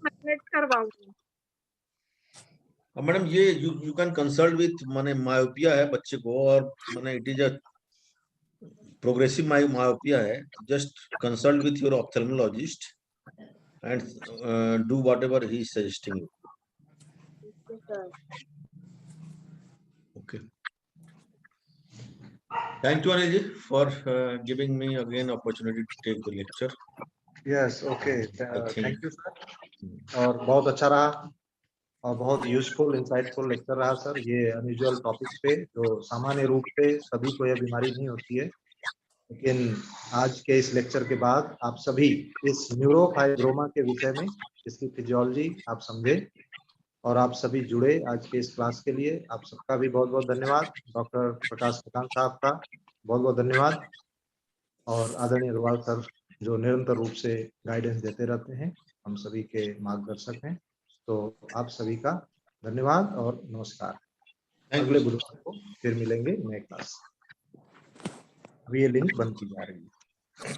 मैग्नेट करवाऊंगी। मैडम ये यू कैन कंसल्ट विथ माने मायोपिया है बच्चे को, और माने it is a progressive myopia है, just consult with your ophthalmologist and do whatever he is suggesting you. Okay, thank you Anil ji for giving me again opportunity to take the lecture. Yes, okay, thank you sir. और बहुत अच्छा रहा और बहुत useful insightful lecture रहा sir. ये unusual topic पे जो सामान्य रूप से सभी को यह बीमारी नहीं होती है, लेकिन आज के इस लेक्चर के बाद आप सभी इस न्यूरोफाइब्रोमा के विषय में, इसकी फिजियोलॉजी आप समझे और आप सभी जुड़े आज के इस क्लास के लिए। आप सबका भी बहुत बहुत धन्यवाद। डॉक्टर प्रकाश प्रकांत साहब का बहुत बहुत धन्यवाद, और आदरणीय अग्रवाल सर जो निरंतर रूप से गाइडेंस देते रहते हैं, हम सभी के मार्गदर्शक हैं। तो आप सभी का धन्यवाद और नमस्कार। अगले बुधवार को फिर मिलेंगे नए क्लास। अभी ये लिंक बंद की जा रही है।